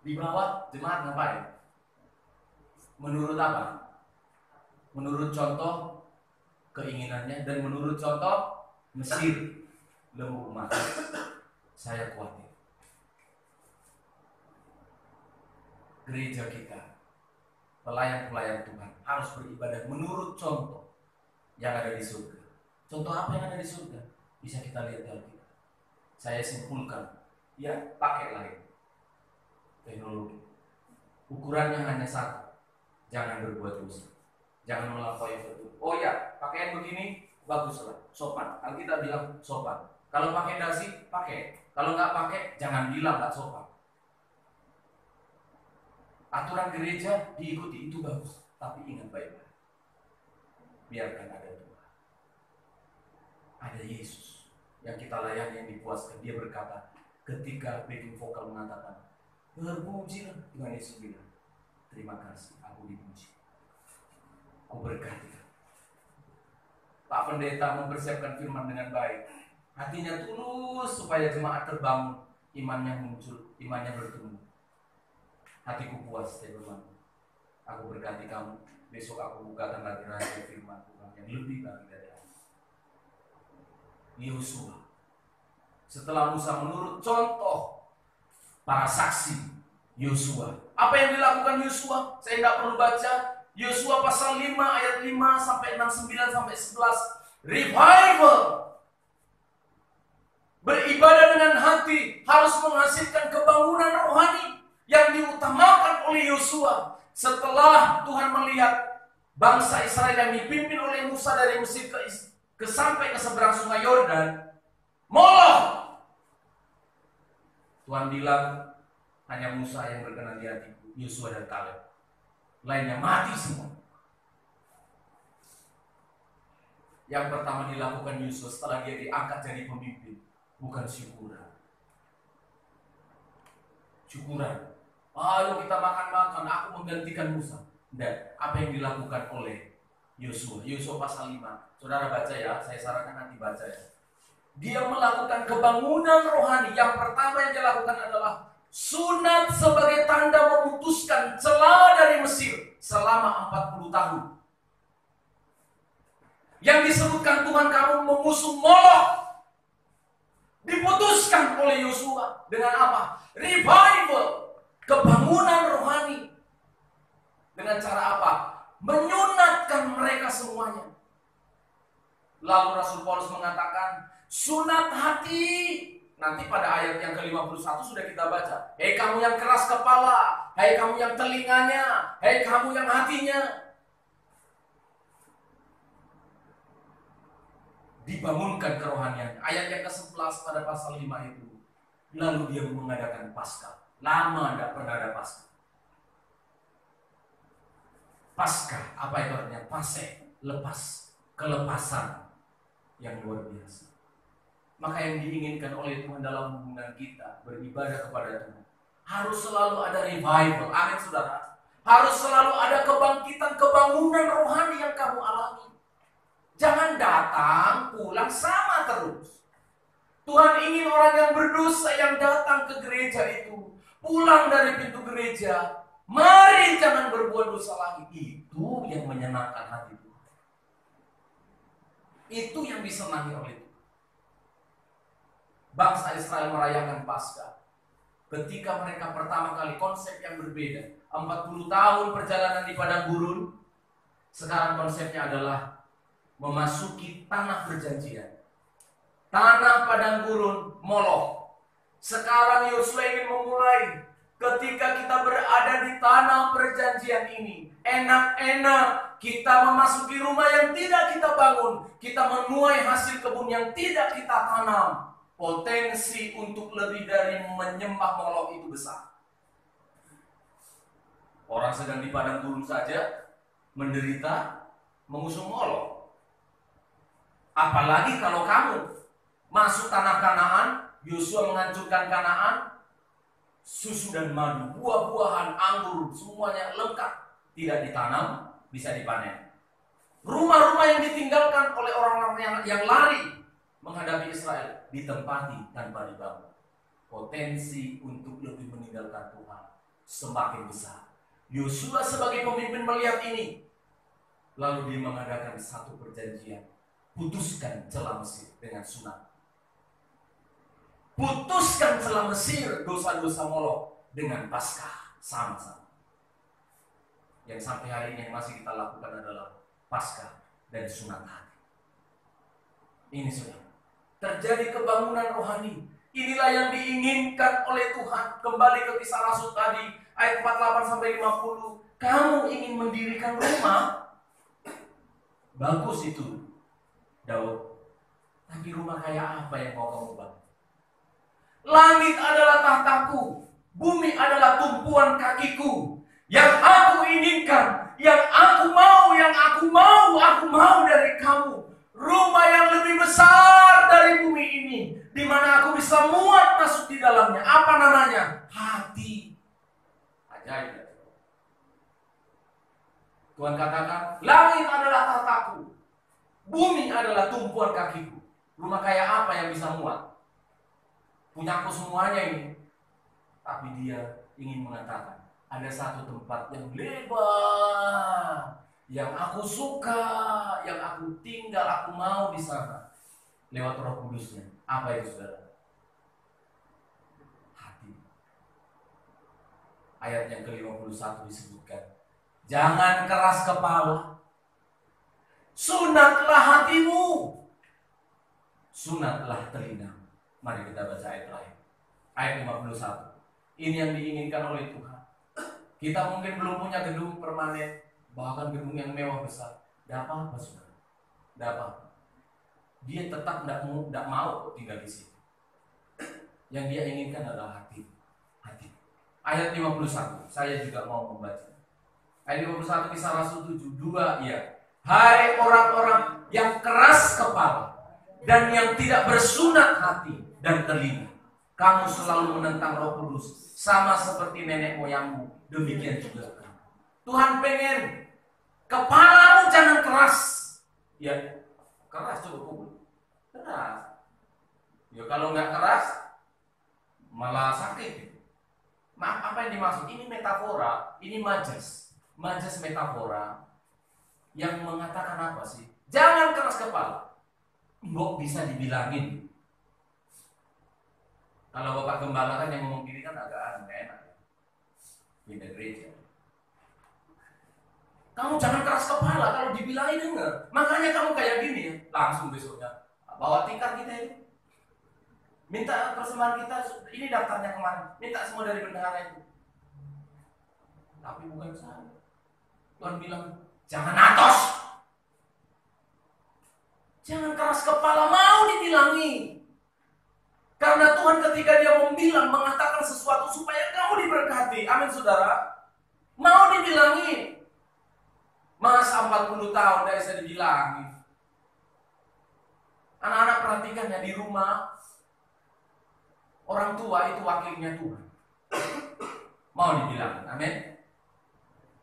Di bawah jemaat ngapain? Menurut apa? Menurut contoh keinginannya dan menurut contoh Mesir, lembu emas. Saya khawatir gereja kita, pelayan-pelayan Tuhan harus beribadah menurut contoh yang ada di surga. Contoh apa yang ada di surga? Bisa kita lihat dalam kita. Saya simpulkan, ya pakai lain teknologi. Ukurannya hanya satu, jangan berbuat dosa, jangan melampaui betul. Oh ya, pakaian begini baguslah, sopan. Alkitab bilang sopan. Kalau pakai dasi, pakai. Kalau nggak pakai, jangan bilang nggak sopan. Aturan gereja diikuti itu bagus, tapi ingat baik-baik. Biarkan ada Tuhan, ada Yesus yang kita layani, yang dipuaskan. Dia berkata, ketika backing vokal mengatakan, berpujilah Tuhan Yesus bilang, terima kasih, aku dipuji, aku berkati. Pak Pendeta mempersiapkan firman dengan baik. Hatinya tulus supaya jemaat terbangun, imannya muncul, imannya bertumbuh. Hatiku puas, teman-teman. Aku berkati kamu. Besok aku bukakan lagi rahasia firman Tuhan yang lebih lagi dari aku. Yosua. Setelah Musa menurut contoh para saksi Yosua. Apa yang dilakukan Yosua? Saya tidak perlu baca. Yosua pasal 5 ayat 5 sampai 6, 9 sampai 11. Revival. Beribadah dengan hati harus menghasilkan kebangunan rohani yang diutamakan oleh Yosua. Setelah Tuhan melihat bangsa Israel yang dipimpin oleh Musa dari Mesir sampai ke seberang sungai Yordan, Moloch. Tuhan bilang, hanya Musa yang berkenan di hatiku, Yosua dan Kaleb. Lainnya mati semua. Yang pertama dilakukan Yosua setelah dia diangkat jadi pemimpin, bukan syukuran. Ayo kita makan-makan, aku menggantikan Musa. Dan apa yang dilakukan oleh Yosua? Yosua pasal 5. Saudara baca ya, saya sarankan nanti baca ya. Dia melakukan kebangunan rohani. Yang pertama yang dilakukan adalah sunat sebagai tanda memutuskan celah dari Mesir selama 40 tahun. Yang disebutkan Tuhan kamu mengusung Molok diputuskan oleh Yosua dengan apa? Revival, kebangunan rohani. Dengan cara apa? Menyunatkan mereka semuanya. Lalu Rasul Paulus mengatakan, sunat hati. Nanti pada ayat yang ke-51 sudah kita baca. Hei kamu yang keras kepala, hei kamu yang telinganya, hei kamu yang hatinya. Dibangunkan kerohanian. Ayat yang ke-11 pada pasal 5 itu. Lalu dia mengadakan Paskah. Lama tidak pernah ada Paskah. Paskah, apa itu artinya? Pasek, lepas, kelepasan yang luar biasa. Maka yang diinginkan oleh Tuhan dalam hubungan kita beribadah kepada Tuhan, harus selalu ada revival. Amin saudara. Harus selalu ada kebangkitan, kebangunan rohani yang kamu alami. Jangan datang, pulang sama terus. Tuhan ingin orang yang berdosa yang datang ke gereja itu, pulang dari pintu gereja, mari jangan berbuat dosa lagi. Itu yang menyenangkan hati Tuhan. Itu yang disenangi oleh Tuhan. Bangsa Israel merayakan Paskah. Ketika mereka pertama kali, konsep yang berbeda. 40 tahun perjalanan di padang gurun. Sekarang konsepnya adalah memasuki tanah perjanjian. Tanah padang gurun Molok. Sekarang Yosua ingin memulai. Ketika kita berada di tanah perjanjian ini, enak-enak kita memasuki rumah yang tidak kita bangun. Kita menuai hasil kebun yang tidak kita tanam. Potensi untuk lebih dari menyembah Molok itu besar. Orang sedang di padang gurun saja menderita mengusung Molok. Apalagi kalau kamu masuk tanah Kanaan, Yosua menghancurkan Kanaan, susu dan madu, buah-buahan, anggur, semuanya lengkap, tidak ditanam, bisa dipanen. Rumah-rumah yang ditinggalkan oleh orang-orang yang lari menghadapi Israel ditempati tanpa dibangun. Potensi untuk lebih meninggalkan Tuhan semakin besar. Yosua sebagai pemimpin melihat ini, lalu dia mengadakan satu perjanjian. Putuskan celah Mesir dengan sunat. Putuskan celah Mesir, dosa-dosa Molok dengan Paskah sama-sama. Yang sampai hari ini yang masih kita lakukan adalah Paskah dan sunat hati. Ini sudah terjadi kebangunan rohani. Inilah yang diinginkan oleh Tuhan. Kembali ke Kisah Rasul tadi, ayat 48 sampai 50. Kamu ingin mendirikan rumah? Bagus itu, Daud. Tapi rumah kayak apa yang mau kamu bangun? Langit adalah tahtaku, bumi adalah tumpuan kakiku. Yang aku inginkan, yang aku mau dari kamu. Rumah yang lebih besar dari bumi ini, di mana aku bisa muat masuk di dalamnya. Apa namanya? Hati. Ajaib. Tuhan katakan, langit adalah tahtaku, bumi adalah tumpuan kakiku. Rumah kayak apa yang bisa muat? Punyaku semuanya ini. Tapi dia ingin mengatakan, ada satu tempat yang lebar, yang aku suka, yang aku tinggal, aku mau di sana. Lewat Roh Kudusnya. Apa itu, saudara? Hati. Ayat yang ke-51 disebutkan, jangan keras kepala, sunatlah hatimu, sunatlah telinga. Mari kita baca ayat terakhir. Ayat 51. Ini yang diinginkan oleh Tuhan. Kita mungkin belum punya gedung permanen, bahkan gedung yang mewah besar. Tidak apa-apa, saudara. Tidak apa-apa. Dia tetap tidak mau tinggal di situ. Yang dia inginkan adalah hati. Hati. Ayat 51. Saya juga mau membaca. Ayat 51 Kisah Rasul 7:2. Ya. Hai orang-orang yang keras kepala dan yang tidak bersunat hati dan telinga, kamu selalu menentang Roh Kudus, sama seperti nenek moyangmu, demikian juga kamu. Tuhan pengen kepalamu jangan keras. Ya, keras coba pukul. Keras. Ya kalau nggak keras, malah sakit. Maaf, apa yang dimaksud? Ini metafora, ini majas. Majas metafora yang mengatakan apa sih? Jangan keras kepala. Mbok bisa dibilangin. Kalau Bapak Gembala kan yang ngomong gini kan agak enak. Pindah gereja. Kamu jangan keras kepala, kalau dibilangin denger. Makanya kamu kayak gini ya, langsung besoknya bawa tikar kita ini. Minta persembahan kita, ini daftarnya kemarin. Minta semua dari bendahara itu. Tapi bukan saya. Tuhan bilang, jangan atos. Jangan keras kepala, mau dibilangi. Karena Tuhan ketika dia mengatakan sesuatu supaya kamu diberkati. Amin saudara. Mau dibilangi. Masa 40 tahun tidak bisa dibilangi. Anak-anak perhatikan ya, di rumah orang tua itu wakilnya Tuhan. Mau dibilang, amin.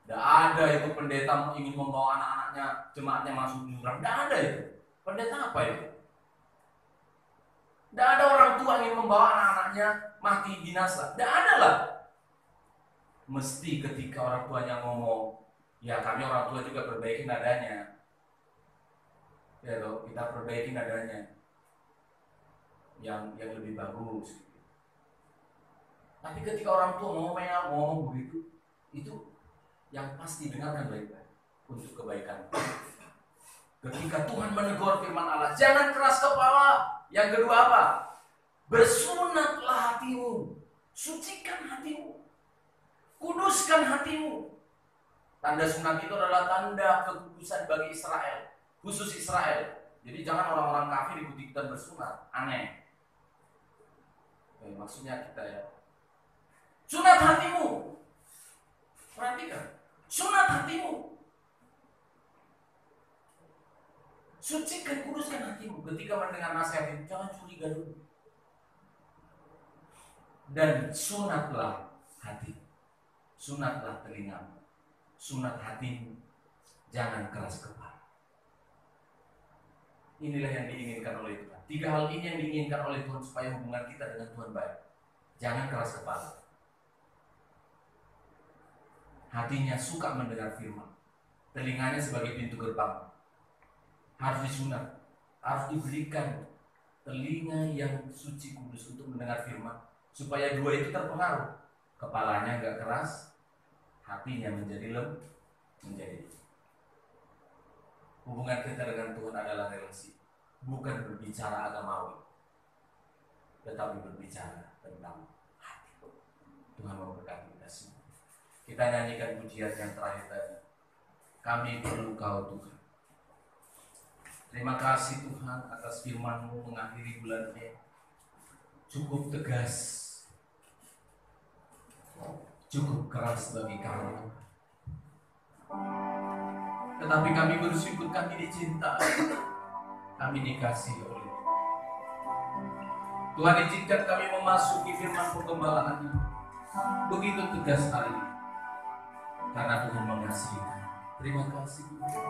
Tidak ada itu pendeta ingin membawa anak-anaknya, jemaatnya masuk jurang. Tidak ada itu. Pendeta apa itu? Tidak ada orang tua ingin membawa anak-anaknya mati binasa. Tidak ada lah. Mesti ketika orang tuanya ngomong, ya kami orang tua juga perbaiki nadanya. Ya loh, kita perbaiki nadanya yang lebih bagus. Tapi ketika orang tua ngomong begitu, itu yang pasti dengarkan baik-baik untuk kebaikan. Ketika Tuhan menegur firman Allah, jangan keras kepala. Yang kedua apa? Bersunatlah hatimu, sucikan hatimu, kuduskan hatimu. Tanda sunat itu adalah tanda kekudusan bagi Israel, khusus Israel. Jadi jangan orang-orang kafir ikut-ikutan bersunat, aneh. Maksudnya kita ya. Sunat hatimu. Perhatikan. Sunat hatimu. Sucikan, kuduskan hatimu. Ketika mendengar nasihat itu, jangan curiga dulu. Dan sunatlah hati. Sunatlah telingamu. Sunat hatimu. Jangan keras kepala. Inilah yang diinginkan oleh Tuhan. 3 hal ini yang diinginkan oleh Tuhan supaya hubungan kita dengan Tuhan baik. Jangan keras kepala. Hatinya suka mendengar firman. Telinganya sebagai pintu gerbang. Harus disunat. Harus diberikan telinga yang suci kudus untuk mendengar firman. Supaya 2 itu terpengaruh. Kepalanya enggak keras. Hatinya menjadi menjadi. Hubungan kita dengan Tuhan adalah relasi. Bukan berbicara agamawi. Tetapi berbicara tentang hati. Tuhan memberkati kita semua. Kita nyanyikan pujian yang terakhir tadi. Kami perlu Kau Tuhan. Terima kasih Tuhan atas firman-Mu mengakhiri bulan ini. Cukup tegas. Cukup keras bagi kami. Tetapi kami bersyukur kami dicinta. Kami dikasihi oleh Tuhan. Izinkan kami memasuki firman pengembalaan ini. Begitu tegas hari ini. Karena Tuhan mengasihi kami. Terima kasih Tuhan.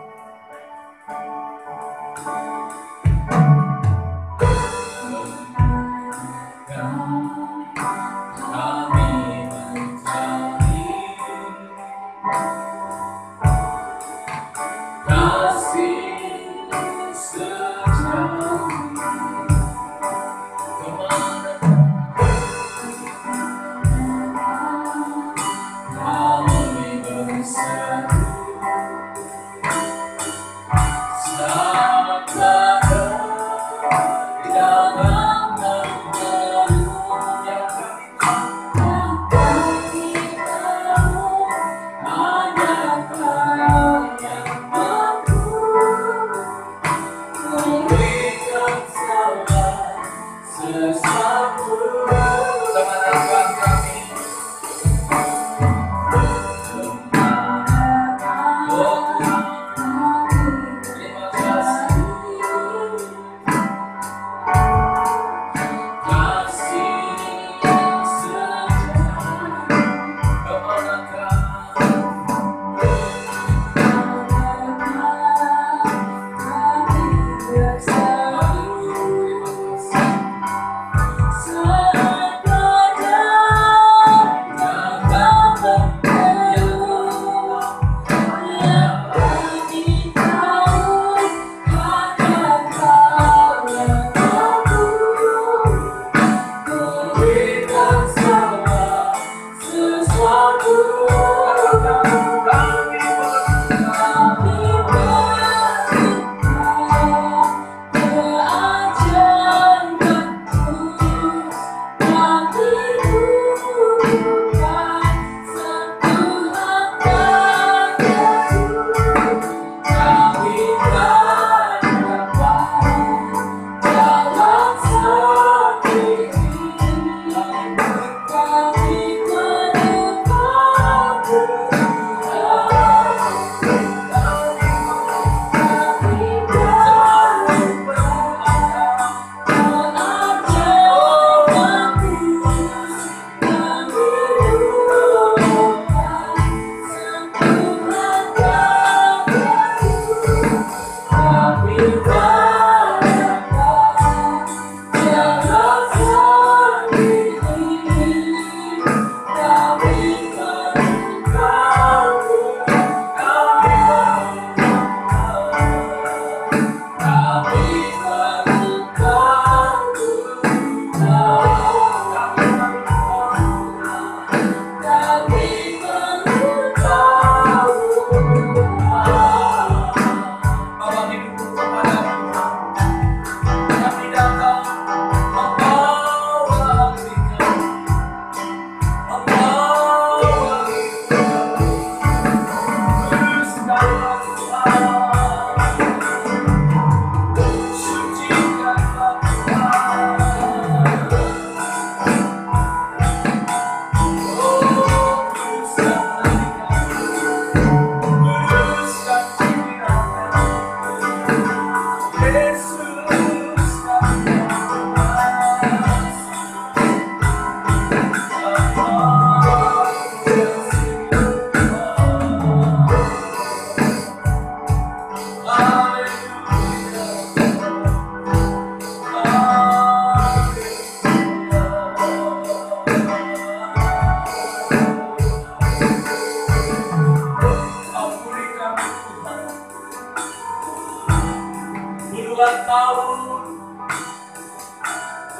Puluhan tahun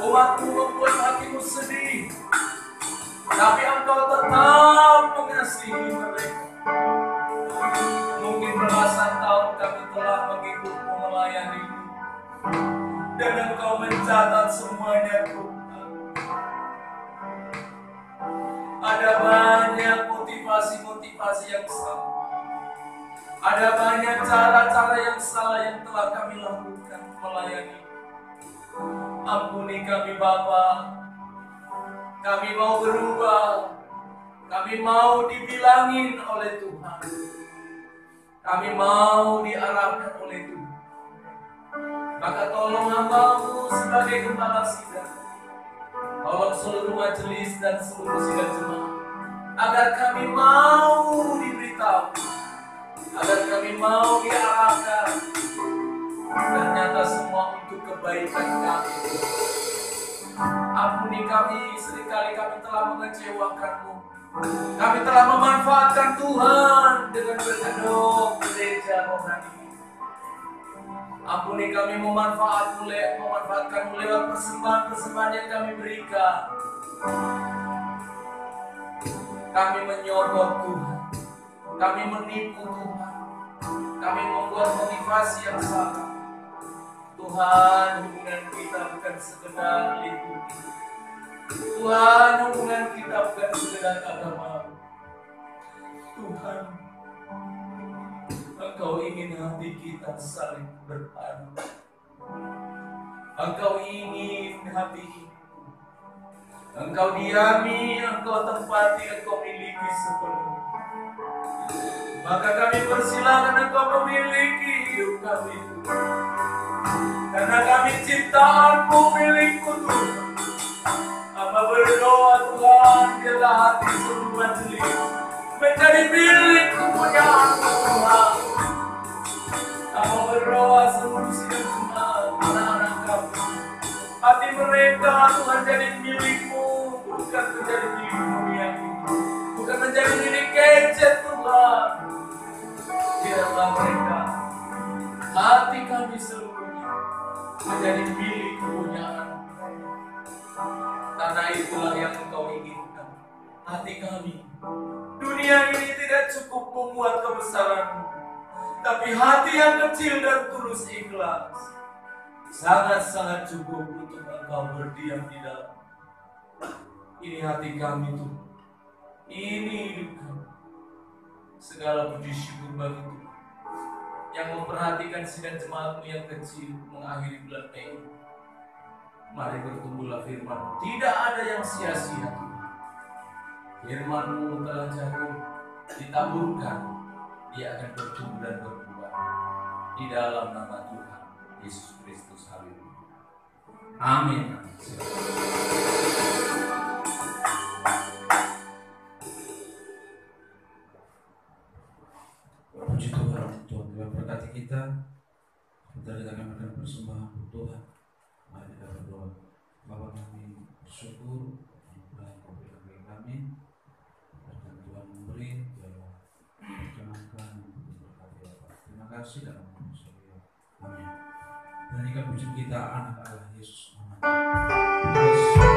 umatmu membuat hatimu sedih, tapi engkau tetap mengasihi mereka. Mungkin belasan tahun kami telah mengikutmu, melayanimu, dan engkau mencatat semuanya, Tuhan. Ada banyak motivasi-motivasi yang salah. Ada banyak cara-cara yang salah yang telah kami lakukan melayani. Ampuni kami Bapa. Kami mau berubah. Kami mau dibilangin oleh Tuhan. Kami mau diarahkan oleh Tuhan. Maka tolong hamba-Mu sebagai kepala sidang. Tolong seluruh majelis dan seluruh sidang jemaat, agar kami mau diberitahu, agar kami mau diarahkan. Ternyata semua untuk kebaikan kami. Ampuni kami, seringkali kami telah mengecewakan-Mu. Kami telah memanfaatkan Tuhan dengan berkedok gereja rohani. Ampuni kami memanfaatkan-Mu lewat persembahan-persembahan yang kami berikan. Kami menyogok Tuhan. Kami menipu Tuhan. Kami membuat motivasi yang salah. Tuhan, hubungan kita bukan sekedar liturgi. Tuhan, hubungan kita bukan sekedar agama. Tuhan, Engkau ingin hati kita saling berpadu. Engkau ingin hati itu. Engkau diami, Engkau tempati, Engkau miliki sepenuhnya. Maka kami persilakan Engkau memiliki hidup kami, Tuhan. Karena kami ciptaan-Mu, milik-Mu, Tuhan. Hamba berdoa, Tuhan, biarlah hati seluruh majelis menjadi milik kepunyaan-Mu, Tuhan. Hamba berdoa seluruh sidang jemaat, anak-anak kami, hati mereka, Tuhan, jadi milik-Mu, bukan menjadi milik dunia ini, bukan menjadi milik gadget, Tuhan. Biarlah mereka, hati kami seluruhnya menjadi milik kepunyaan. Karena itulah yang Engkau inginkan. Hati kami, dunia ini tidak cukup memuat kebesaran-Mu, tapi hati yang kecil dan tulus ikhlas sangat-sangat cukup untuk Engkau berdiam di dalam. Ini hati kami, Tuhan. Ini hidup kami. Segala puji syukur bagi Tuhan yang memperhatikan sidang jemaat-Mu yang kecil mengakhiri bulan Mei. Mari bertumbuhlah firman-Mu. Tidak ada yang sia-sia, Tuhan. Firman-Mu telah jatuh, ditaburkan, dia akan bertumbuh dan berbuah di dalam nama Tuhan Yesus Kristus. Haleluya. Amin. Puji Tuhan, Tuhan berkati kita. Kita akan persembahan untuk Tuhan. Mari kita berdoa. Bapa kami bersyukur yang Kau berikan bagi kami, dan Tuhan memberi, biarlah perkenankan untuk berkati Bapa. Terima kasih dalam nama Yesus. Amin. Berikan puji kita anak Allah Yesus. Amin.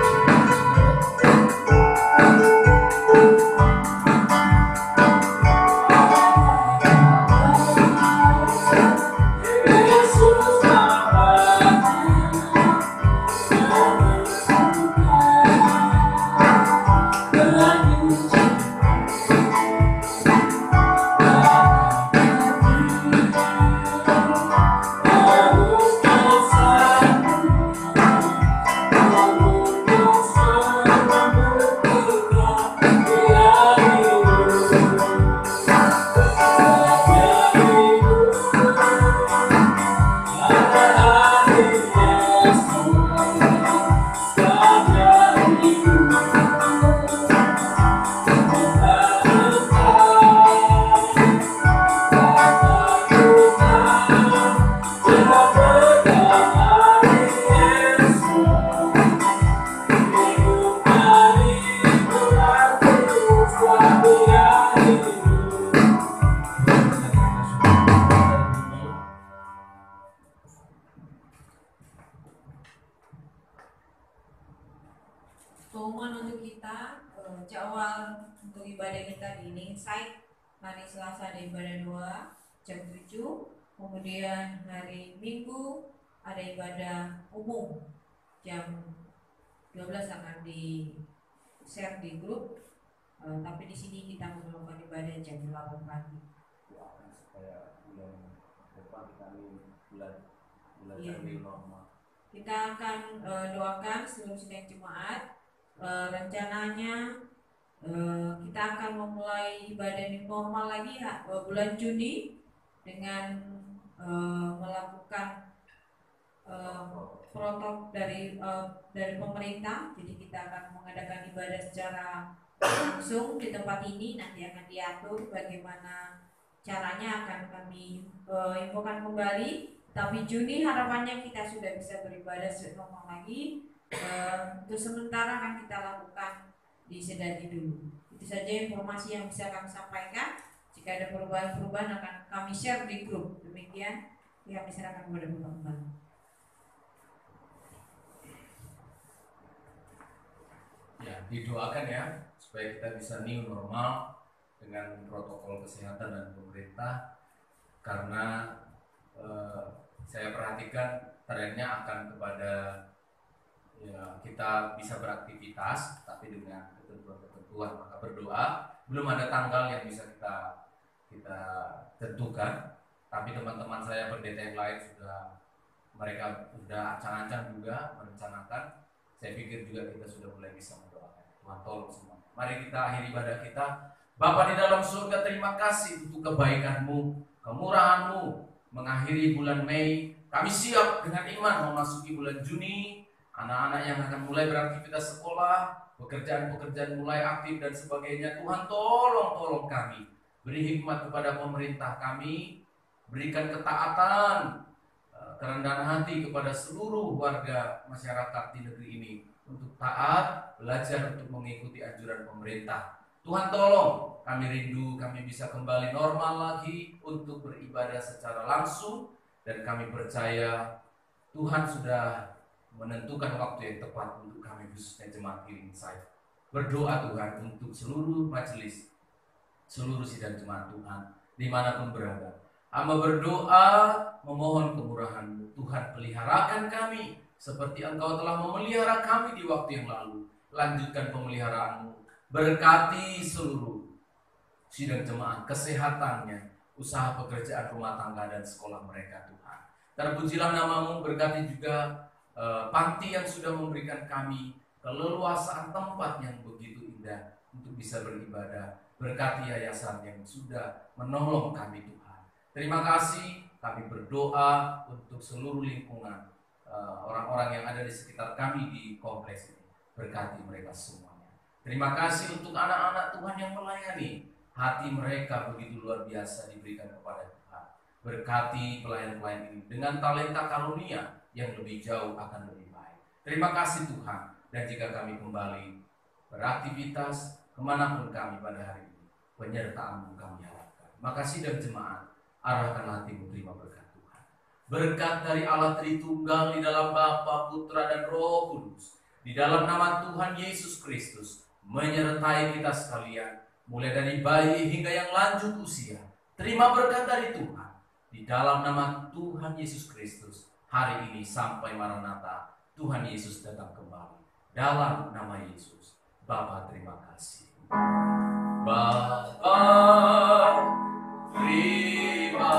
pengumuman untuk kita, jadwal untuk ibadah kita di Insight hari Selasa ada ibadah 2 jam 7, kemudian hari Minggu ada ibadah umum jam 12 akan di share di grup, tapi di sini kita melakukan ibadah jam 8 pagi. Supaya bulan depan bulan Iya. normal. Kita akan doakan seluruh sidang jemaat. Rencananya kita akan memulai ibadah new normal lagi bulan Juni dengan melakukan protokol dari pemerintah. Jadi kita akan mengadakan ibadah secara langsung di tempat ini. Nanti akan diatur bagaimana caranya, akan kami infokan kembali. Tapi Juni harapannya kita sudah bisa beribadah normal lagi. Untuk sementara akan kita lakukan di Sedadi dulu. Itu saja informasi yang bisa kami sampaikan. Jika ada perubahan-perubahan akan kami share di grup. Demikian kami serahkan kepada Bapak kembali. Ya, didoakan ya supaya kita bisa new normal dengan protokol kesehatan dan pemerintah, karena saya perhatikan trennya akan kepada ya kita bisa beraktivitas tapi dengan ketentuan. Maka berdoa, belum ada tanggal yang bisa kita tentukan, tapi teman-teman saya pendeta yang lain mereka sudah ancang-ancang juga merencanakan. Saya pikir juga kita sudah mulai bisa mendoakan. Tuhan tolong semua. Mari kita akhiri ibadah kita. Bapa di dalam surga, terima kasih untuk kebaikan-Mu, kemurahan-Mu. Mengakhiri bulan Mei, kami siap dengan iman memasuki bulan Juni. Anak-anak yang akan mulai beraktivitas sekolah, pekerjaan-pekerjaan mulai aktif dan sebagainya. Tuhan tolong kami. Beri hikmat kepada pemerintah kami. Berikan ketaatan, kerendahan hati kepada seluruh warga masyarakat di negeri ini untuk taat, belajar untuk mengikuti anjuran pemerintah. Tuhan tolong, kami rindu kami bisa kembali normal lagi untuk beribadah secara langsung, dan kami percaya Tuhan sudah menentukan waktu yang tepat untuk kami khususnya jemaat Healing Insight. Berdoa Tuhan untuk seluruh majelis, seluruh sidang jemaat Tuhan dimanapun berada. Hamba berdoa memohon kemurahan-Mu. Tuhan, peliharakan kami seperti Engkau telah memelihara kami di waktu yang lalu. Lanjutkan pemeliharaan-Mu. Berkati seluruh sidang jemaat, kesehatannya, usaha pekerjaan rumah tangga dan sekolah mereka Tuhan. Terpujilah nama-Mu. Berkati juga panti yang sudah memberikan kami keleluasaan tempat yang begitu indah untuk bisa beribadah. Berkati yayasan yang sudah menolong kami Tuhan. Terima kasih. Kami berdoa untuk seluruh lingkungan, orang-orang yang ada di sekitar kami di kompleks ini. Berkati mereka semuanya. Terima kasih untuk anak-anak Tuhan yang melayani. Hati mereka begitu luar biasa diberikan kepada Tuhan. Berkati pelayan-pelayan ini dengan talenta karunia yang lebih jauh akan lebih baik. Terima kasih Tuhan. Dan jika kami kembali beraktivitas kemanapun kami pada hari ini, penyertaan-Mu kami harapkan. Makasih dan jemaat, arahkan hatimu terima berkat Tuhan. Berkat dari Allah Tritunggal di dalam Bapa, Putra dan Roh Kudus, di dalam nama Tuhan Yesus Kristus, menyertai kita sekalian, mulai dari bayi hingga yang lanjut usia. Terima berkat dari Tuhan, di dalam nama Tuhan Yesus Kristus, hari ini sampai Maranatha, Tuhan Yesus datang kembali. Dalam nama Yesus, Bapa terima kasih. Bapa terima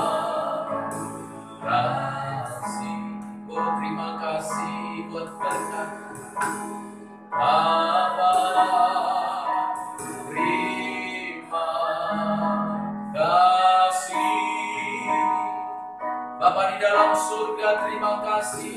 kasih. Oh terima kasih buat berkat. Bapa terima kasih. Bapa di dalam surga terima kasih.